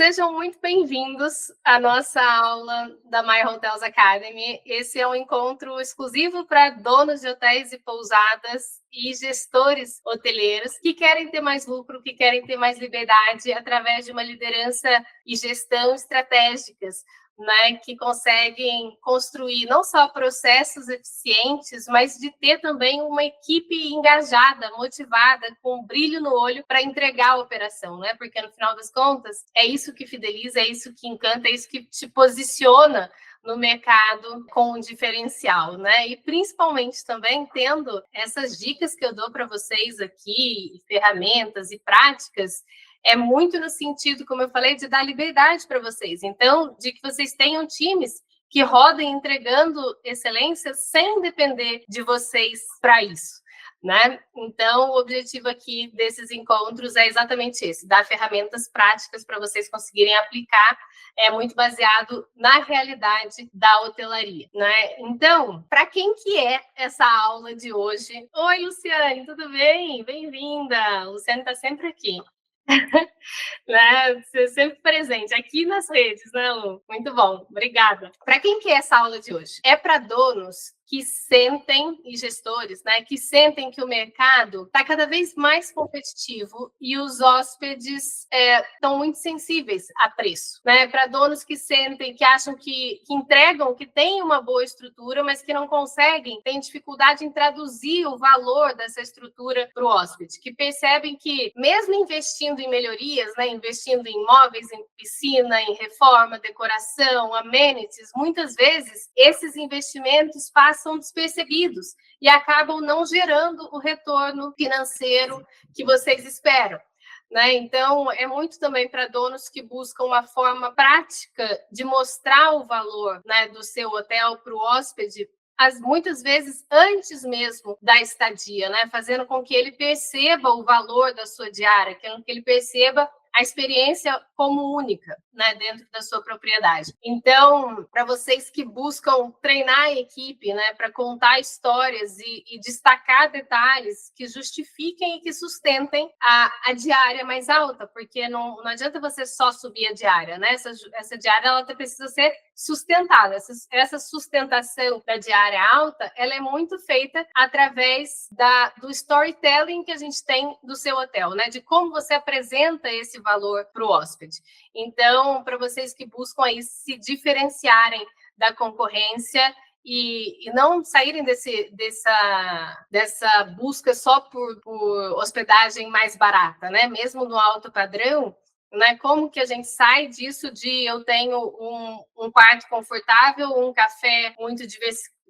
Sejam muito bem-vindos à nossa aula da My Hotels Academy. Esse é um encontro exclusivo para donos de hotéis e pousadas e gestores hoteleiros que querem ter mais lucro, que querem ter mais liberdade através de uma liderança e gestão estratégicas, né, que conseguem construir não só processos eficientes, mas de ter também uma equipe engajada, motivada, com um brilho no olho para entregar a operação, né? Porque no final das contas é isso que fideliza, é isso que encanta, é isso que te posiciona no mercado com um diferencial, né? E principalmente também tendo essas dicas que eu dou para vocês aqui, ferramentas e práticas, é muito no sentido, como eu falei, de dar liberdade para vocês. Então, de que vocês tenham times que rodem entregando excelência sem depender de vocês para isso, né? Então, o objetivo aqui desses encontros é exatamente esse, dar ferramentas práticas para vocês conseguirem aplicar, muito baseado na realidade da hotelaria, né? Então, para quem que é essa aula de hoje? Oi, Luciane, tudo bem? Bem-vinda! Luciane está sempre aqui. Né? Você sempre presente aqui nas redes, né, Lu? Muito bom, obrigada. Para quem que é essa aula de hoje? É para donos que sentem, e gestores, né, que sentem que o mercado está cada vez mais competitivo e os hóspedes estão muito sensíveis a preço, né? Para donos que sentem, que acham que entregam, que têm uma boa estrutura, mas que não conseguem, têm dificuldade em traduzir o valor dessa estrutura para o hóspede, que percebem que, mesmo investindo em melhorias, né, investindo em imóveis, em piscina, em reforma, decoração, amenities, muitas vezes esses investimentos passam despercebidos e acabam não gerando o retorno financeiro que vocês esperam, né? Então, é muito também para donos que buscam uma forma prática de mostrar o valor, né, do seu hotel para o hóspede, muitas vezes antes mesmo da estadia, né? Fazendo com que ele perceba o valor da sua diária, que ele perceba a experiência como única, né, dentro da sua propriedade. Então, para vocês que buscam treinar a equipe, né, para contar histórias e destacar detalhes que justifiquem e que sustentem a diária mais alta, porque não adianta você só subir a diária, né? Essa diária ela precisa ser sustentada. Essa sustentação da diária alta, ela é muito feita através do storytelling que a gente tem do seu hotel, né? De como você apresenta esse valor para o hóspede. Então, para vocês que buscam aí se diferenciarem da concorrência e não saírem dessa busca só por hospedagem mais barata, né? Mesmo no alto padrão, né? Como que a gente sai disso de eu tenho um quarto confortável, um café muito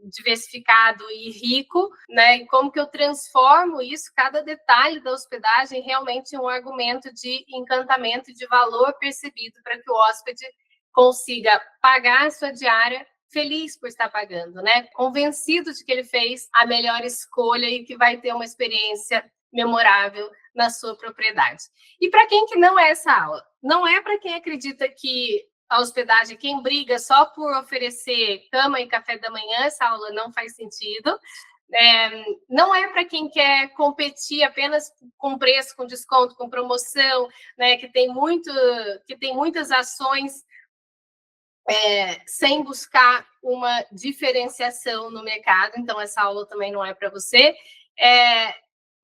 diversificado e rico, né? E como que eu transformo isso, cada detalhe da hospedagem, realmente em um argumento de encantamento e de valor percebido para que o hóspede consiga pagar a sua diária feliz por estar pagando, né? Convencido de que ele fez a melhor escolha e que vai ter uma experiência memorável na sua propriedade. E para quem que não é essa aula? Não é para quem acredita que a hospedagem, quem briga só por oferecer cama e café da manhã, essa aula não faz sentido. Não é para quem quer competir apenas com preço, com desconto, com promoção, né, que tem muitas ações sem buscar uma diferenciação no mercado. Então, essa aula também não é para você.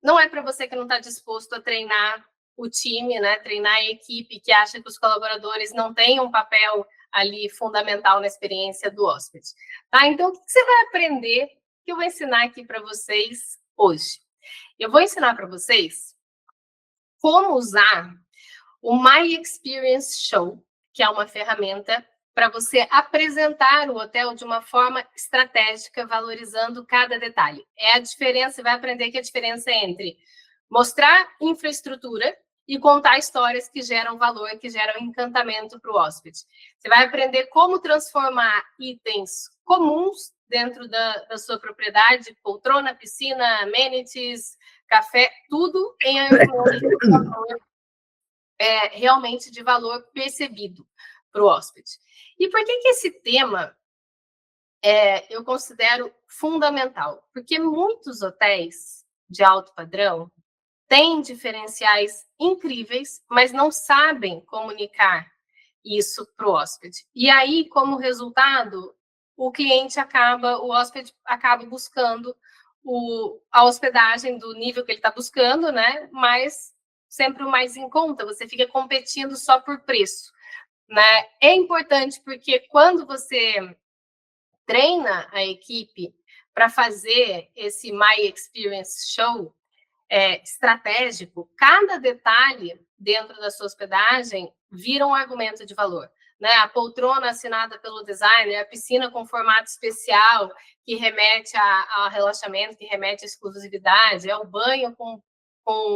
Não é para você que não está disposto a treinar o time, né? Treinar a equipe, que acha que os colaboradores não têm um papel ali fundamental na experiência do hóspede. Tá? Então, o que você vai aprender que eu vou ensinar aqui para vocês hoje? Eu vou ensinar para vocês como usar o My Experience Show, que é uma ferramenta para você apresentar o hotel de uma forma estratégica, valorizando cada detalhe. É a diferença, você vai aprender que a diferença é entre mostrar infraestrutura e contar histórias que geram valor, que geram encantamento para o hóspede. Você vai aprender como transformar itens comuns dentro da sua propriedade, poltrona, piscina, amenities, café, tudo em realmente de valor percebido para o hóspede. E por que esse tema eu considero fundamental? Porque muitos hotéis de alto padrão têm diferenciais incríveis, mas não sabem comunicar isso para o hóspede. E aí, como resultado, o hóspede acaba buscando a hospedagem do nível que ele está buscando, né? Mas sempre o mais em conta, você fica competindo só por preço, né? É importante porque quando você treina a equipe para fazer esse My Experience Show estratégico, cada detalhe dentro da sua hospedagem vira um argumento de valor. Né? A poltrona assinada pelo designer, a piscina com formato especial, que remete ao relaxamento, que remete à exclusividade, é o banho com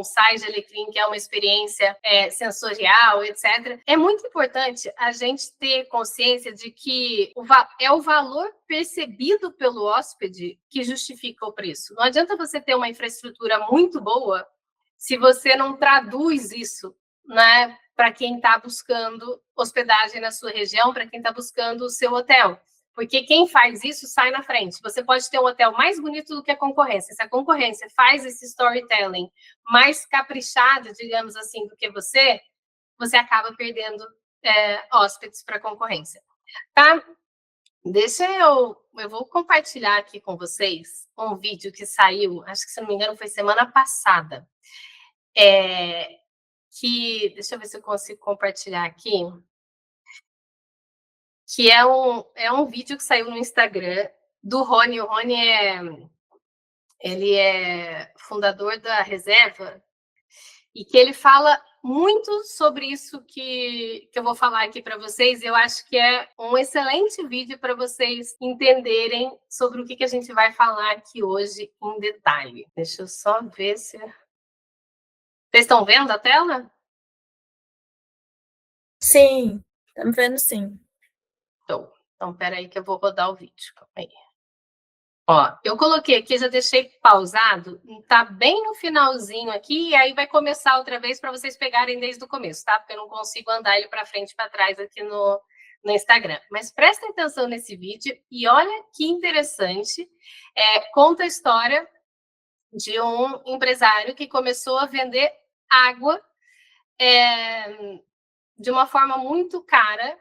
sais de alecrim, que é uma experiência sensorial, etc. É muito importante a gente ter consciência de que é o valor percebido pelo hóspede que justifica o preço. Não adianta você ter uma infraestrutura muito boa se você não traduz isso, né, para quem está buscando hospedagem na sua região, para quem está buscando o seu hotel. Porque quem faz isso sai na frente. Você pode ter um hotel mais bonito do que a concorrência. Se a concorrência faz esse storytelling mais caprichado, digamos assim, do que você acaba perdendo hóspedes para a concorrência. Tá? Eu vou compartilhar aqui com vocês um vídeo que saiu, acho que, se não me engano, foi semana passada. Deixa eu ver se eu consigo compartilhar aqui. Que é um vídeo que saiu no Instagram do Rony. O Rony ele é fundador da Reserva e que ele fala muito sobre isso que eu vou falar aqui para vocês. Eu acho que é um excelente vídeo para vocês entenderem sobre o que a gente vai falar aqui hoje em detalhe. Deixa eu só ver se... Vocês estão vendo a tela? Sim, estamos vendo sim. Então, peraí que eu vou rodar o vídeo. Calma aí. Ó, eu coloquei aqui, já deixei pausado, tá bem no finalzinho aqui, e aí vai começar outra vez para vocês pegarem desde o começo, tá? Porque eu não consigo andar ele para frente e para trás aqui no Instagram. Mas prestem atenção nesse vídeo e olha que interessante. Conta a história de um empresário que começou a vender água de uma forma muito cara.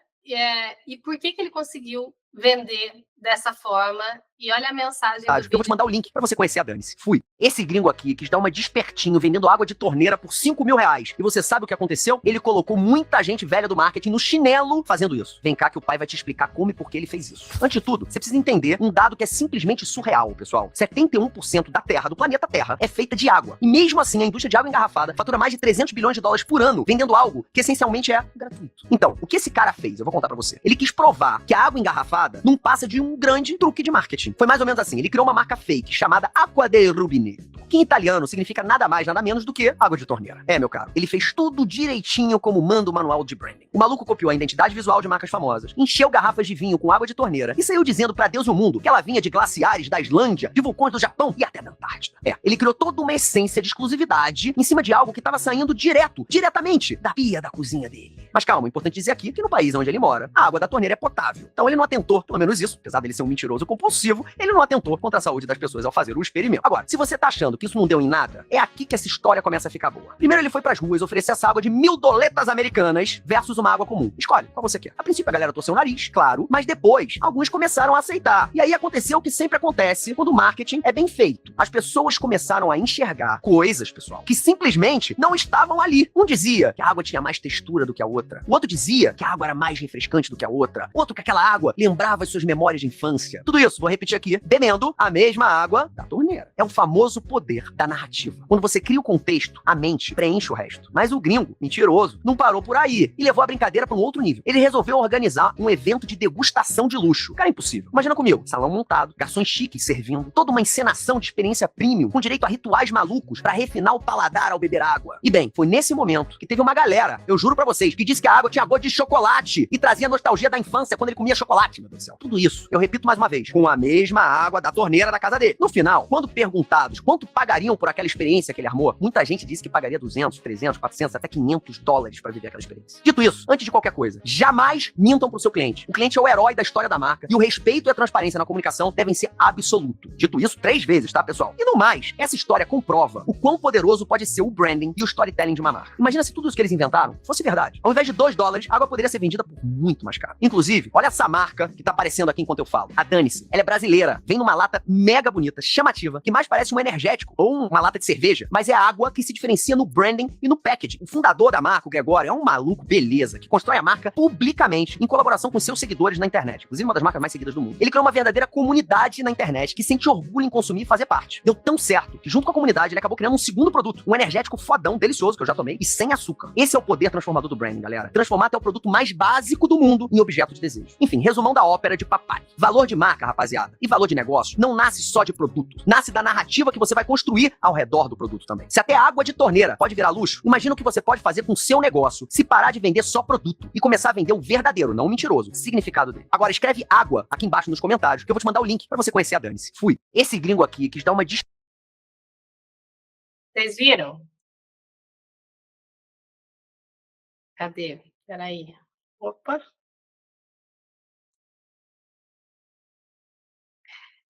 E por que ele conseguiu vender dessa forma? E olha a mensagem do vídeo. Eu vou te mandar o link pra você conhecer a Dani-se. Fui. Esse gringo aqui quis dar uma despertinho vendendo água de torneira por R$5.000. E você sabe o que aconteceu? Ele colocou muita gente velha do marketing no chinelo fazendo isso. Vem cá que o pai vai te explicar como e por que ele fez isso. Antes de tudo, você precisa entender um dado que é simplesmente surreal, pessoal. 71% da Terra, do planeta Terra, é feita de água. E mesmo assim, a indústria de água engarrafada fatura mais de 300 bilhões de dólares por ano vendendo algo que essencialmente é gratuito. Então, o que esse cara fez? Eu vou contar pra você. Ele quis provar que a água engarrafada não passa de um grande truque de marketing. Foi mais ou menos assim. Ele criou uma marca fake chamada Acqua del Rubinetto, que em italiano significa nada mais, nada menos do que água de torneira. Meu caro, ele fez tudo direitinho como manda o manual de branding. O maluco copiou a identidade visual de marcas famosas, encheu garrafas de vinho com água de torneira e saiu dizendo pra Deus e o mundo que ela vinha de glaciares da Islândia, de vulcões do Japão e até da Antártida. Ele criou toda uma essência de exclusividade em cima de algo que estava saindo diretamente da pia da cozinha dele. Mas calma, é importante dizer aqui que no país onde ele mora, a água da torneira é potável. Então ele não atentou, pelo menos isso, apesar dele ser um mentiroso compulsivo, ele não atentou contra a saúde das pessoas ao fazer o experimento. Agora, se você tá achando que isso não deu em nada, é aqui que essa história começa a ficar boa. Primeiro ele foi pras ruas oferecer essa água de 1.000 doletas americanas versus uma água comum. Escolhe qual você quer. A princípio a galera torceu o nariz, claro, mas depois alguns começaram a aceitar. E aí aconteceu o que sempre acontece quando o marketing é bem feito. As pessoas começaram a enxergar coisas, pessoal, que simplesmente não estavam ali. Um dizia que a água tinha mais textura do que a outra. O outro dizia que a água era mais refrescante do que a outra. Outro que aquela água lembrava as suas memórias de infância. Tudo isso, vou repetir aqui, bebendo a mesma água da torneira. É o famoso poder da narrativa. Quando você cria o contexto, a mente preenche o resto. Mas o gringo, mentiroso, não parou por aí e levou a brincadeira para um outro nível. Ele resolveu organizar um evento de degustação de luxo. Cara, impossível. Imagina comigo, salão montado, garçons chiques servindo, toda uma encenação de experiência premium, com direito a rituais malucos para refinar o paladar ao beber água. E bem, foi nesse momento que teve uma galera, eu juro pra vocês, que disse que a água tinha gosto de chocolate e trazia nostalgia da infância quando ele comia chocolate, meu Deus do céu. Tudo isso, eu repito mais uma vez, com a mesma água da torneira da casa dele. No final, quando perguntados quanto pagariam por aquela experiência que ele armou? Muita gente disse que pagaria 200, 300, 400, até $500 para viver aquela experiência. Dito isso, antes de qualquer coisa, jamais mintam pro seu cliente. O cliente é o herói da história da marca e o respeito e a transparência na comunicação devem ser absoluto. Dito isso 3 vezes, tá, pessoal? E no mais, essa história comprova o quão poderoso pode ser o branding e o storytelling de uma marca. Imagina se tudo isso que eles inventaram fosse verdade. Ao invés de $2, a água poderia ser vendida por muito mais caro. Inclusive, olha essa marca que tá aparecendo aqui enquanto eu falo. A Dane-se. Ela é brasileira, vem numa lata mega bonita, chamativa, que mais parece um energético ou uma lata de cerveja, mas é a água que se diferencia no branding e no packaging. O fundador da marca, o Gregório, é um maluco beleza, que constrói a marca publicamente, em colaboração com seus seguidores na internet. Inclusive, uma das marcas mais seguidas do mundo. Ele criou uma verdadeira comunidade na internet que sente orgulho em consumir e fazer parte. Deu tão certo que, junto com a comunidade, ele acabou criando um segundo produto, um energético fodão, delicioso, que eu já tomei, e sem açúcar. Esse é o poder transformador do branding, galera. Transformar até o produto mais básico do mundo em objeto de desejo. Enfim, resumão da ópera de papai. Valor de marca, rapaziada, e valor de negócio não nasce só de produto. Nasce da narrativa que você vai construir ao redor do produto também. Se até água de torneira pode virar luxo, imagina o que você pode fazer com o seu negócio se parar de vender só produto e começar a vender o verdadeiro, não o mentiroso, significado dele. Agora, escreve água aqui embaixo nos comentários, que eu vou te mandar o link pra você conhecer a Dane-se. Fui. Esse gringo aqui quis dar uma... Vocês viram? Cadê? Peraí. Opa.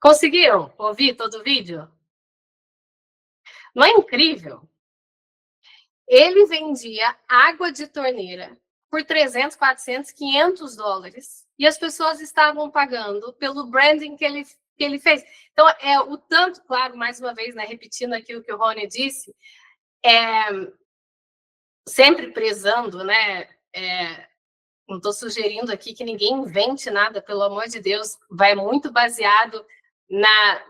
Conseguiram ouvir todo o vídeo? Não é incrível? Ele vendia água de torneira por 300, 400, $500 e as pessoas estavam pagando pelo branding que ele fez. Então, o tanto, claro, mais uma vez, né, repetindo aqui o que o Rony disse, sempre prezando, né, não estou sugerindo aqui que ninguém invente nada, pelo amor de Deus, vai muito baseado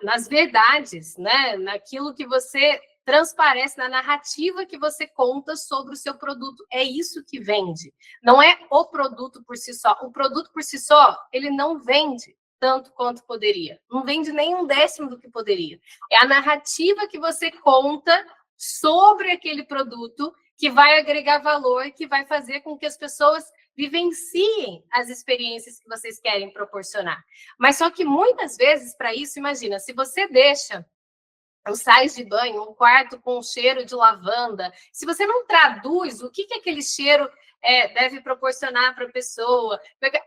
nas verdades, né, naquilo que você transparece, na narrativa que você conta sobre o seu produto. É isso que vende. Não é o produto por si só. O produto por si só, ele não vende tanto quanto poderia. Não vende nem 1/10 do que poderia. É a narrativa que você conta sobre aquele produto que vai agregar valor, que vai fazer com que as pessoas vivenciem as experiências que vocês querem proporcionar. Mas só que muitas vezes, para isso, imagina, se você deixa os sais de banho, um quarto com cheiro de lavanda, se você não traduz o que aquele cheiro deve proporcionar para a pessoa,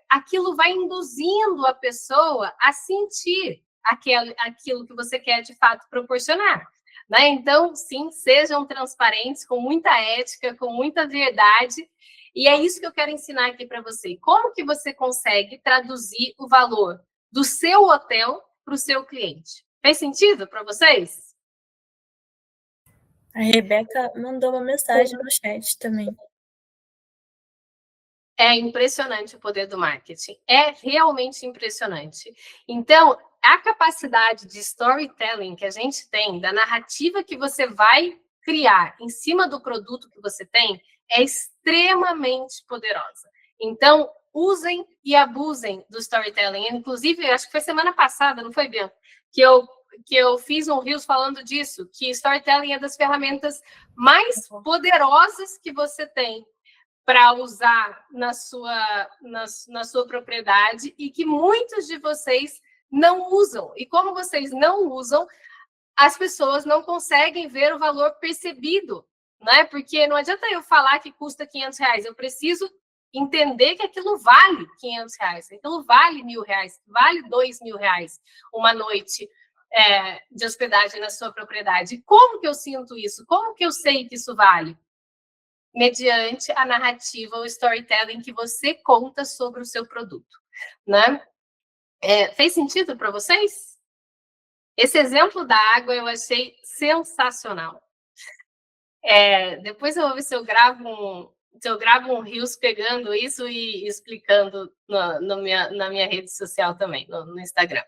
aquilo vai induzindo a pessoa a sentir aquilo que você quer de fato proporcionar. Né? Então, sim, sejam transparentes, com muita ética, com muita verdade, e é isso que eu quero ensinar aqui para você. Como que você consegue traduzir o valor do seu hotel para o seu cliente? Fez sentido para vocês? A Rebeca mandou uma mensagem no chat também. É impressionante o poder do marketing. É realmente impressionante. Então, a capacidade de storytelling que a gente tem, da narrativa que você vai criar em cima do produto que você tem, é extremamente poderosa. Então, usem e abusem do storytelling. Inclusive, acho que foi semana passada, não foi, Bianca? Que eu fiz um Reels falando disso, que storytelling é das ferramentas mais poderosas que você tem para usar na sua propriedade e que muitos de vocês não usam. E como vocês não usam, as pessoas não conseguem ver o valor percebido, né? Porque não adianta eu falar que custa R$500, eu preciso entender que aquilo vale R$500, aquilo vale R$1.000, vale R$2.000 uma noite de hospedagem na sua propriedade. Como que eu sinto isso? Como que eu sei que isso vale? Mediante a narrativa, o storytelling que você conta sobre o seu produto, né? Fez sentido para vocês? Esse exemplo da água eu achei sensacional. Depois eu vou ver se eu gravo um Reels pegando isso e explicando na minha rede social também, no Instagram.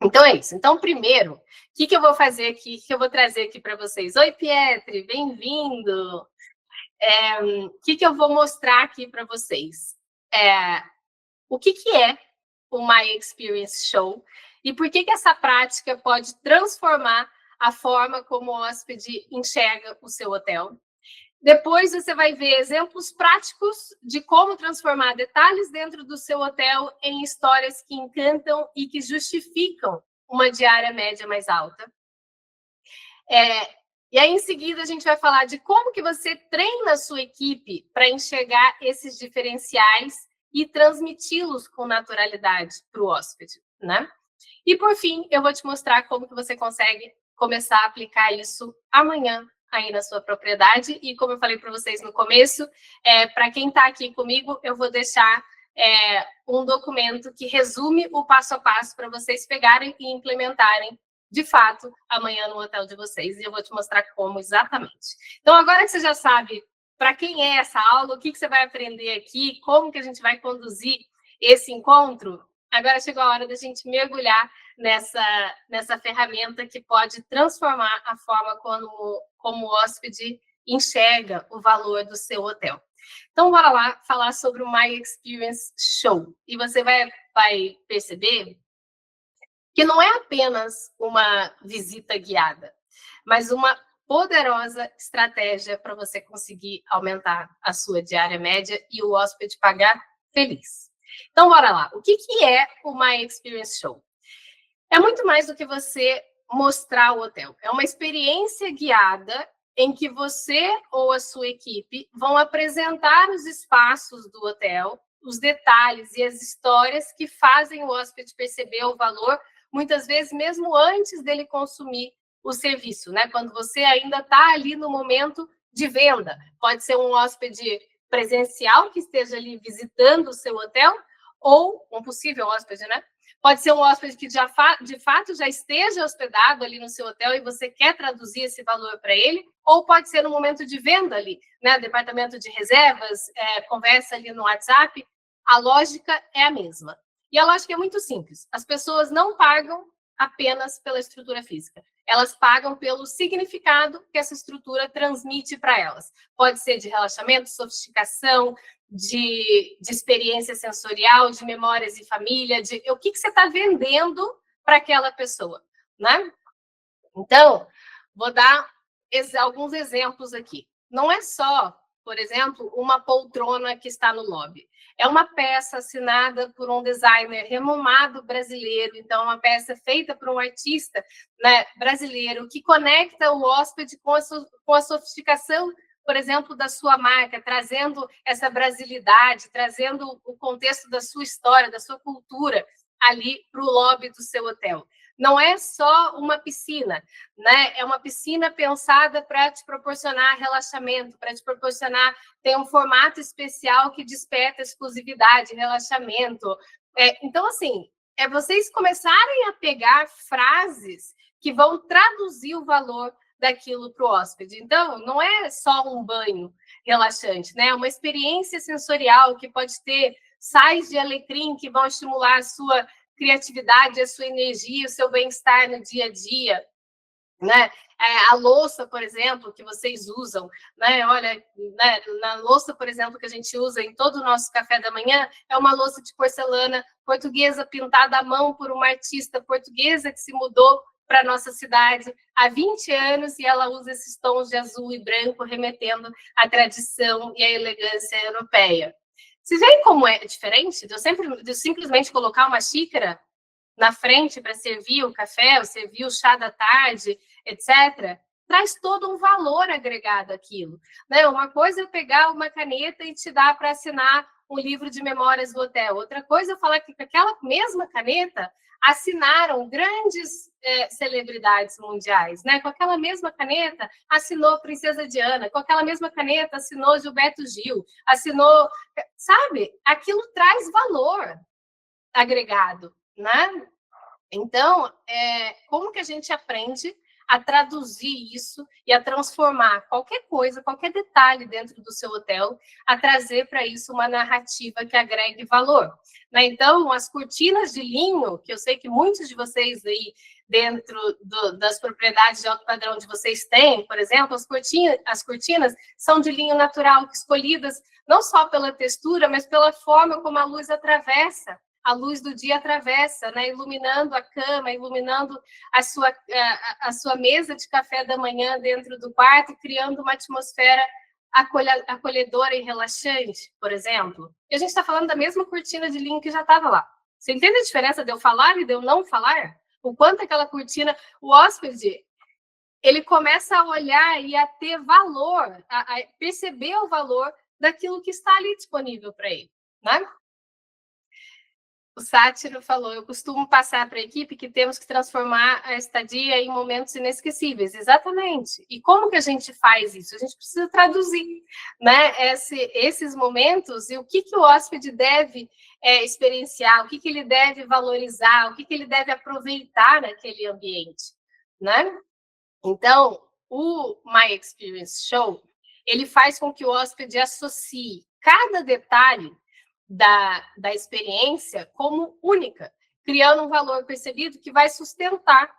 Então é isso. Então, primeiro, o que eu vou fazer aqui? O que eu vou trazer aqui para vocês? Oi, Pietri, bem-vindo! O que eu vou mostrar aqui para vocês? O que é o My Experience Show e por que essa prática pode transformar a forma como o hóspede enxerga o seu hotel. Depois você vai ver exemplos práticos de como transformar detalhes dentro do seu hotel em histórias que encantam e que justificam uma diária média mais alta. E aí, em seguida, a gente vai falar de como que você treina a sua equipe para enxergar esses diferenciais e transmiti-los com naturalidade para o hóspede, né? E, por fim, eu vou te mostrar como que você consegue começar a aplicar isso amanhã aí na sua propriedade. E, como eu falei para vocês no começo, para quem está aqui comigo, eu vou deixar um documento que resume o passo a passo para vocês pegarem e implementarem de fato, amanhã no hotel de vocês. E eu vou te mostrar como exatamente. Então, agora que você já sabe para quem é essa aula, o que você vai aprender aqui, como que a gente vai conduzir esse encontro, agora chegou a hora da gente mergulhar nessa ferramenta que pode transformar a forma como o hóspede enxerga o valor do seu hotel. Então, bora lá falar sobre o My Experience Show. E você vai perceber que não é apenas uma visita guiada, mas uma poderosa estratégia para você conseguir aumentar a sua diária média e o hóspede pagar feliz. Então, bora lá. O que é o My Experience Show? É muito mais do que você mostrar o hotel. É uma experiência guiada em que você ou a sua equipe vão apresentar os espaços do hotel, os detalhes e as histórias que fazem o hóspede perceber o valor, muitas vezes mesmo antes dele consumir o serviço, né? Quando você ainda está ali no momento de venda. Pode ser um hóspede presencial que esteja ali visitando o seu hotel, ou um possível hóspede, né? Pode ser um hóspede que de fato já esteja hospedado ali no seu hotel e você quer traduzir esse valor para ele, ou pode ser no momento de venda ali, né? Departamento de reservas, conversa ali no WhatsApp. A lógica é a mesma. E a lógica é muito simples. As pessoas não pagam apenas pela estrutura física. Elas pagam pelo significado que essa estrutura transmite para elas. Pode ser de relaxamento, sofisticação, de experiência sensorial, de memórias e família, de o que você está vendendo para aquela pessoa, né? Então, vou dar alguns exemplos aqui. Não é só, por exemplo, uma poltrona que está no lobby. É uma peça assinada por um designer renomado brasileiro, então uma peça feita por um artista, né, brasileiro, que conecta o hóspede com a sofisticação, por exemplo, da sua marca, trazendo essa brasilidade, trazendo o contexto da sua história, da sua cultura ali para o lobby do seu hotel. Não é só uma piscina, né? É uma piscina pensada para te proporcionar relaxamento, para te proporcionar, tem um formato especial que desperta exclusividade, relaxamento. Então, assim, vocês começarem a pegar frases que vão traduzir o valor daquilo para o hóspede. Então, não é só um banho relaxante, né? É uma experiência sensorial que pode ter sais de alecrim que vão estimular a sua criatividade, a sua energia, o seu bem-estar no dia a dia, né? A louça, por exemplo, que vocês usam, né? Olha, né? Na louça, por exemplo, que a gente usa em todo o nosso café da manhã, é uma louça de porcelana portuguesa pintada à mão por uma artista portuguesa que se mudou para a nossa cidade há 20 anos e ela usa esses tons de azul e branco, remetendo à tradição e à elegância europeia. Vocês veem como é diferente de eu simplesmente colocar uma xícara na frente para servir o café, ou servir o chá da tarde, etc., traz todo um valor agregado àquilo, né? Uma coisa é eu pegar uma caneta e te dar para assinar um livro de memórias do hotel. Outra coisa é eu falar que com aquela mesma caneta assinaram grandes celebridades mundiais, né? Com aquela mesma caneta assinou Princesa Diana, com aquela mesma caneta assinou Gilberto Gil, assinou, sabe? Aquilo traz valor agregado, né? Então, como que a gente aprende a traduzir isso e a transformar qualquer coisa, qualquer detalhe dentro do seu hotel, a trazer para isso uma narrativa que agregue valor, né? Então, as cortinas de linho, que eu sei que muitos de vocês aí dentro das propriedades de alto padrão de vocês têm, por exemplo, as cortinas são de linho natural, escolhidas não só pela textura, mas pela forma como a luz atravessa. A luz do dia atravessa, né, iluminando a cama, iluminando a sua mesa de café da manhã dentro do quarto, criando uma atmosfera acolhedora e relaxante, por exemplo. E a gente está falando da mesma cortina de linho que já estava lá. Você entende a diferença de eu falar e de eu não falar? O quanto aquela cortina, o hóspede, ele começa a olhar e a ter valor, a perceber o valor daquilo que está ali disponível para ele, né? O Sátiro falou, eu costumo passar para a equipe que temos que transformar a estadia em momentos inesquecíveis. Exatamente. E como que a gente faz isso? A gente precisa traduzir, né, esses momentos e o que o hóspede deve experienciar, o que ele deve valorizar, o que ele deve aproveitar naquele ambiente, né? Então, o My Experience Show, ele faz com que o hóspede associe cada detalhe da experiência como única, criando um valor percebido que vai sustentar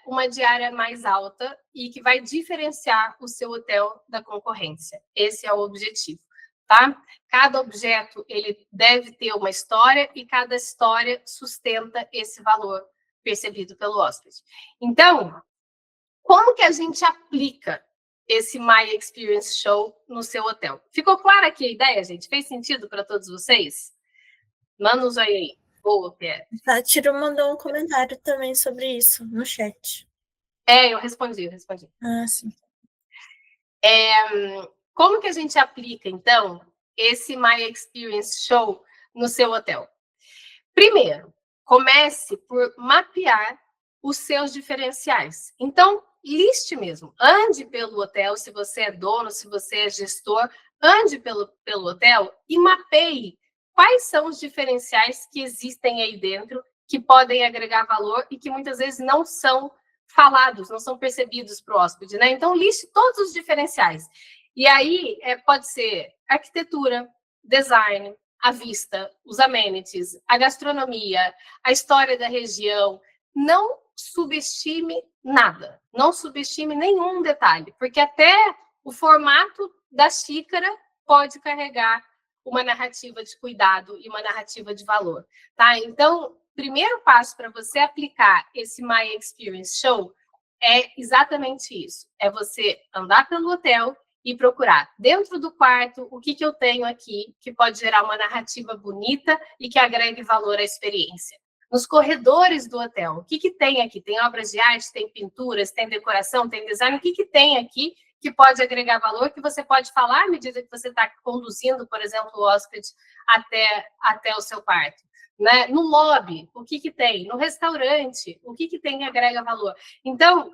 uma diária mais alta e que vai diferenciar o seu hotel da concorrência. Esse é o objetivo, tá? Cada objeto ele deve ter uma história e cada história sustenta esse valor percebido pelo hóspede. Então, como que a gente aplica esse My Experience Show no seu hotel? Ficou clara aqui a ideia, gente? Fez sentido para todos vocês? Manda um joinha aí. Boa, Pierre. Sátiro mandou um comentário também sobre isso no chat. Eu respondi. Ah, sim. Como que a gente aplica, então, esse My Experience Show no seu hotel? Primeiro, comece por mapear os seus diferenciais. Então, liste mesmo. Ande pelo hotel, se você é dono, se você é gestor, ande pelo hotel e mapeie quais são os diferenciais que existem aí dentro, que podem agregar valor e que muitas vezes não são falados, não são percebidos para o hóspede, né? Então, liste todos os diferenciais. E aí, pode ser arquitetura, design, a vista, os amenities, a gastronomia, a história da região. Não subestime nada, não subestime nenhum detalhe, porque até o formato da xícara pode carregar uma narrativa de cuidado e uma narrativa de valor, tá? Então, primeiro passo para você aplicar esse My Experience Show é exatamente isso, é você andar pelo hotel e procurar dentro do quarto o que eu tenho aqui que pode gerar uma narrativa bonita e que agregue valor à experiência. Nos corredores do hotel, o que tem aqui? Tem obras de arte, tem pinturas, tem decoração, tem design, o que tem aqui que pode agregar valor, que você pode falar à medida que você está conduzindo, por exemplo, o hóspede até o seu quarto. Né? No lobby, o que tem? No restaurante, o que tem que agrega valor? Então,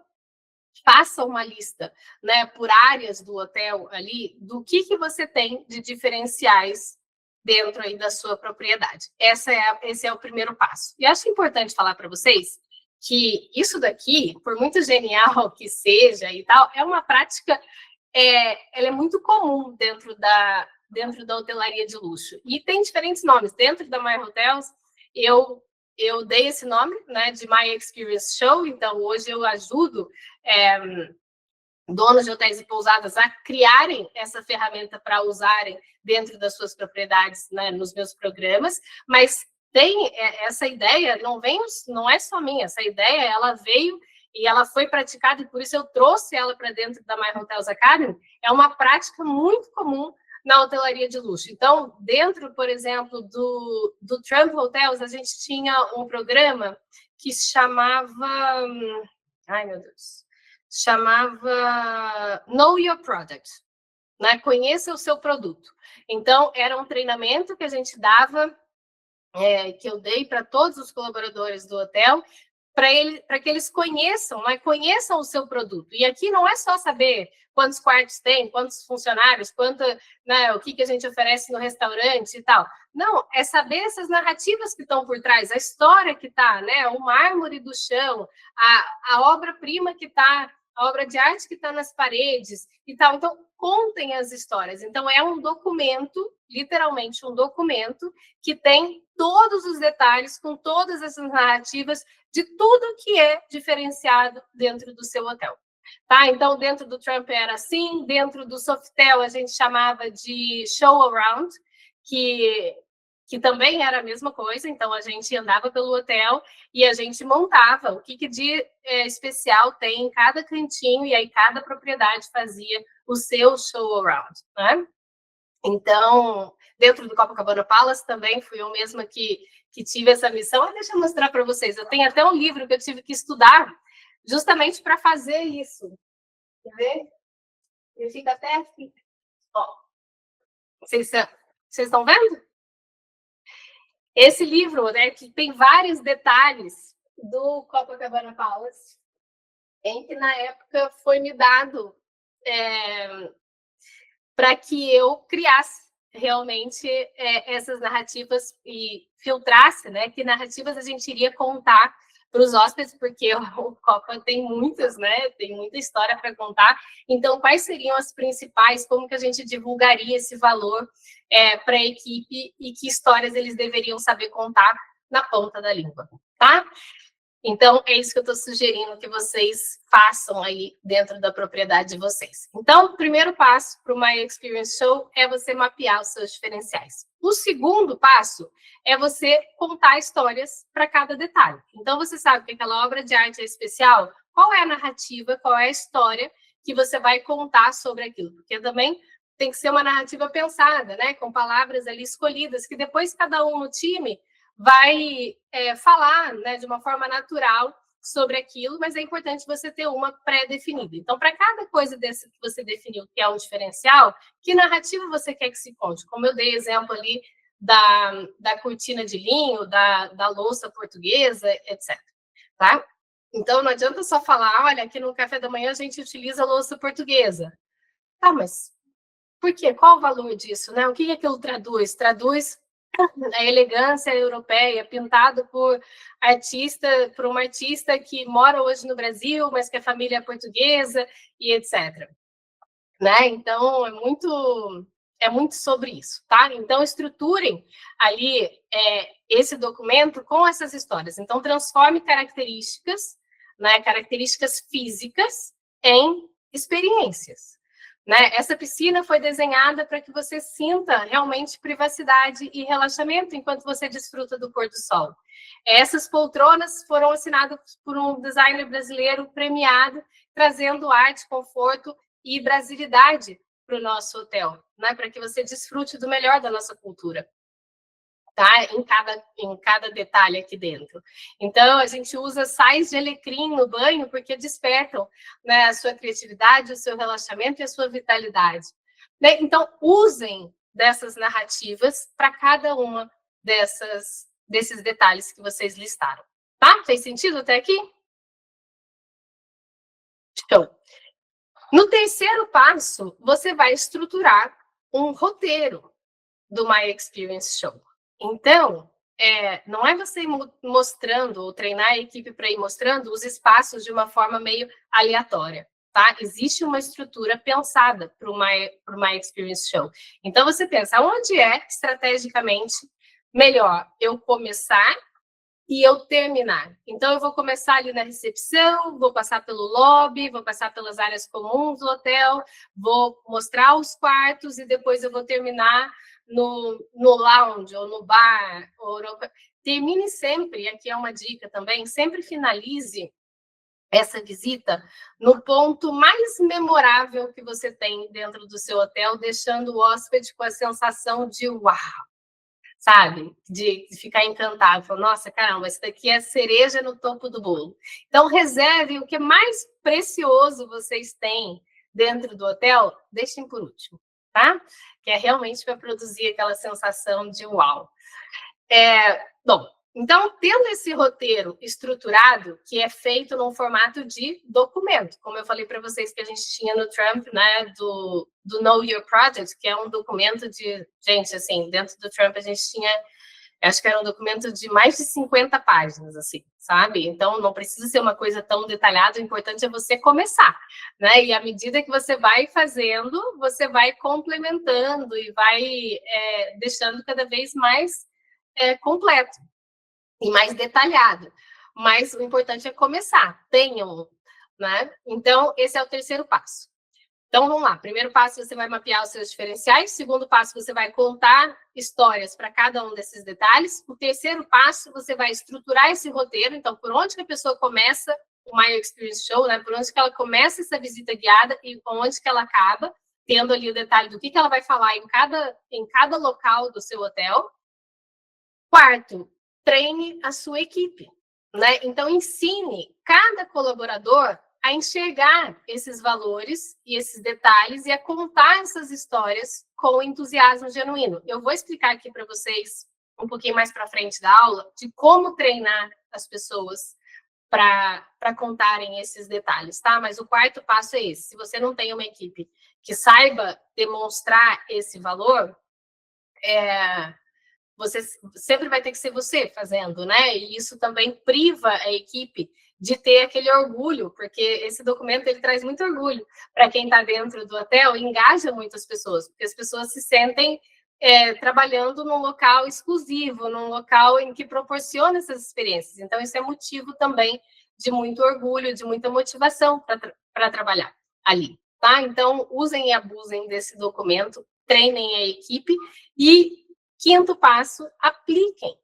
faça uma lista, né, por áreas do hotel ali, do que você tem de diferenciais dentro aí da sua propriedade. Esse é o primeiro passo. E acho importante falar para vocês que isso daqui, por muito genial que seja e tal, é uma prática, ela é muito comum dentro da hotelaria de luxo. E tem diferentes nomes. Dentro da My Hotels, eu dei esse nome, né, de My Experience Show, então hoje eu ajudo donos de hotéis e pousadas a criarem essa ferramenta para usarem dentro das suas propriedades, né, nos meus programas, mas tem essa ideia, não é só minha, essa ideia ela veio e ela foi praticada, e por isso eu trouxe ela para dentro da My Hotels Academy. É uma prática muito comum na hotelaria de luxo. Então, dentro, por exemplo, do Trump Hotels, a gente tinha um programa que se chamava... Ai, meu Deus. Chamava Know Your Product, né? Conheça o seu produto. Então, era um treinamento que a gente dava, que eu dei para todos os colaboradores do hotel, para que eles conheçam, né? Conheçam o seu produto. E aqui não é só saber quantos quartos tem, quantos funcionários, né, o que a gente oferece no restaurante e tal. Não, é saber essas narrativas que estão por trás, a história que está, né? O mármore do chão, a obra-prima que está, a obra de arte que está nas paredes e tal. Então, contem as histórias. Então, é um documento, literalmente um documento, que tem todos os detalhes, com todas essas narrativas de tudo que é diferenciado dentro do seu hotel. Tá? Então, dentro do Trump era assim, dentro do Sofitel a gente chamava de show around, que também era a mesma coisa. Então, a gente andava pelo hotel e a gente montava o que de especial tem em cada cantinho, e aí cada propriedade fazia o seu show around, né? Então, dentro do Copacabana Palace também fui eu mesma que tive essa missão. Deixa eu mostrar para vocês. Eu tenho até um livro que eu tive que estudar justamente para fazer isso. Quer ver? Ele fica até aqui. Ó, vocês estão vendo? Esse livro, né, que tem vários detalhes do Copacabana Palace, em que na época foi me dado para que eu criasse realmente essas narrativas e filtrasse, né, que narrativas a gente iria contar para os hóspedes, porque o Copa tem muitas, né, tem muita história para contar. Então, quais seriam as principais, como que a gente divulgaria esse valor para a equipe e que histórias eles deveriam saber contar na ponta da língua, tá? Então, é isso que eu estou sugerindo que vocês façam aí dentro da propriedade de vocês. Então, o primeiro passo para o My Experience Show é você mapear os seus diferenciais. O segundo passo é você contar histórias para cada detalhe. Então, você sabe que aquela obra de arte é especial? Qual é a narrativa, qual é a história que você vai contar sobre aquilo? Porque também tem que ser uma narrativa pensada, né? Com palavras ali escolhidas, que depois cada um no time vai falar, né, de uma forma natural sobre aquilo, mas é importante você ter uma pré-definida. Então, para cada coisa dessa que você definiu que é um diferencial, que narrativa você quer que se conte? Como eu dei exemplo ali da cortina de linho, da louça portuguesa, etc. Tá? Então, não adianta só falar, olha, aqui no café da manhã a gente utiliza louça portuguesa. Tá, mas por quê? Qual o valor disso? Né? O que aquilo traduz? Traduz a elegância europeia, pintado por uma artista que mora hoje no Brasil, mas que a família é portuguesa e etc. Né? Então, é muito sobre isso, tá? Então, estruturem ali esse documento com essas histórias. Então, transforme características, né, características físicas em experiências. Né? Essa piscina foi desenhada para que você sinta realmente privacidade e relaxamento enquanto você desfruta do pôr do sol. Essas poltronas foram assinadas por um designer brasileiro premiado, trazendo arte, conforto e brasilidade para o nosso hotel, né? Para que você desfrute do melhor da nossa cultura. Tá? Em cada detalhe aqui dentro. Então, a gente usa sais de alecrim no banho porque despertam, né, a sua criatividade, o seu relaxamento e a sua vitalidade. Né? Então, usem dessas narrativas para cada uma desses detalhes que vocês listaram. Tá? Fez sentido até aqui? Show. No terceiro passo, você vai estruturar um roteiro do My Experience Show. Então, não é você ir mostrando ou treinar a equipe para ir mostrando os espaços de uma forma meio aleatória, tá? Existe uma estrutura pensada para o My Experience Show. Então, você pensa, onde é estrategicamente melhor eu começar e eu terminar? Então, eu vou começar ali na recepção, vou passar pelo lobby, vou passar pelas áreas comuns do hotel, vou mostrar os quartos e depois eu vou terminar no lounge ou no bar. Termine sempre, aqui é uma dica também, sempre finalize essa visita no ponto mais memorável que você tem dentro do seu hotel, deixando o hóspede com a sensação de uau, sabe? De ficar encantado. Falar, nossa, caramba, isso daqui é a cereja no topo do bolo. Então, reserve o que mais precioso vocês têm dentro do hotel, deixem por último, tá? Que é realmente para produzir aquela sensação de uau. Bom, então, tendo esse roteiro estruturado, que é feito num formato de documento, como eu falei para vocês que a gente tinha no Trump, né, do Know Your Project, que é um documento de... Gente, assim, dentro do Trump a gente tinha... Acho que era um documento de mais de 50 páginas, assim, sabe? Então, não precisa ser uma coisa tão detalhada, o importante é você começar, né? E à medida que você vai fazendo, você vai complementando e vai deixando cada vez mais completo e mais detalhado. Mas o importante é começar, tenham, né? Então, esse é o terceiro passo. Então, vamos lá. Primeiro passo, você vai mapear os seus diferenciais. Segundo passo, você vai contar histórias para cada um desses detalhes. O terceiro passo, você vai estruturar esse roteiro. Então, por onde que a pessoa começa o My Experience Show, né? Por onde que ela começa essa visita guiada e onde que ela acaba, tendo ali o detalhe do que ela vai falar em cada local do seu hotel. Quarto, treine a sua equipe. né? Então, ensine cada colaborador a enxergar esses valores e esses detalhes e a contar essas histórias com entusiasmo genuíno. Eu vou explicar aqui para vocês, um pouquinho mais para frente da aula, de como treinar as pessoas para contarem esses detalhes, tá? Mas o quarto passo é esse. Se você não tem uma equipe que saiba demonstrar esse valor, você sempre vai ter que ser você fazendo, né? E isso também priva a equipe de ter aquele orgulho, porque esse documento ele traz muito orgulho para quem está dentro do hotel e engaja muitas pessoas, porque as pessoas se sentem trabalhando num local exclusivo, num local em que proporciona essas experiências. Então, isso é motivo também de muito orgulho, de muita motivação para trabalhar ali, tá? Então, usem e abusem desse documento, treinem a equipe e, quinto passo, apliquem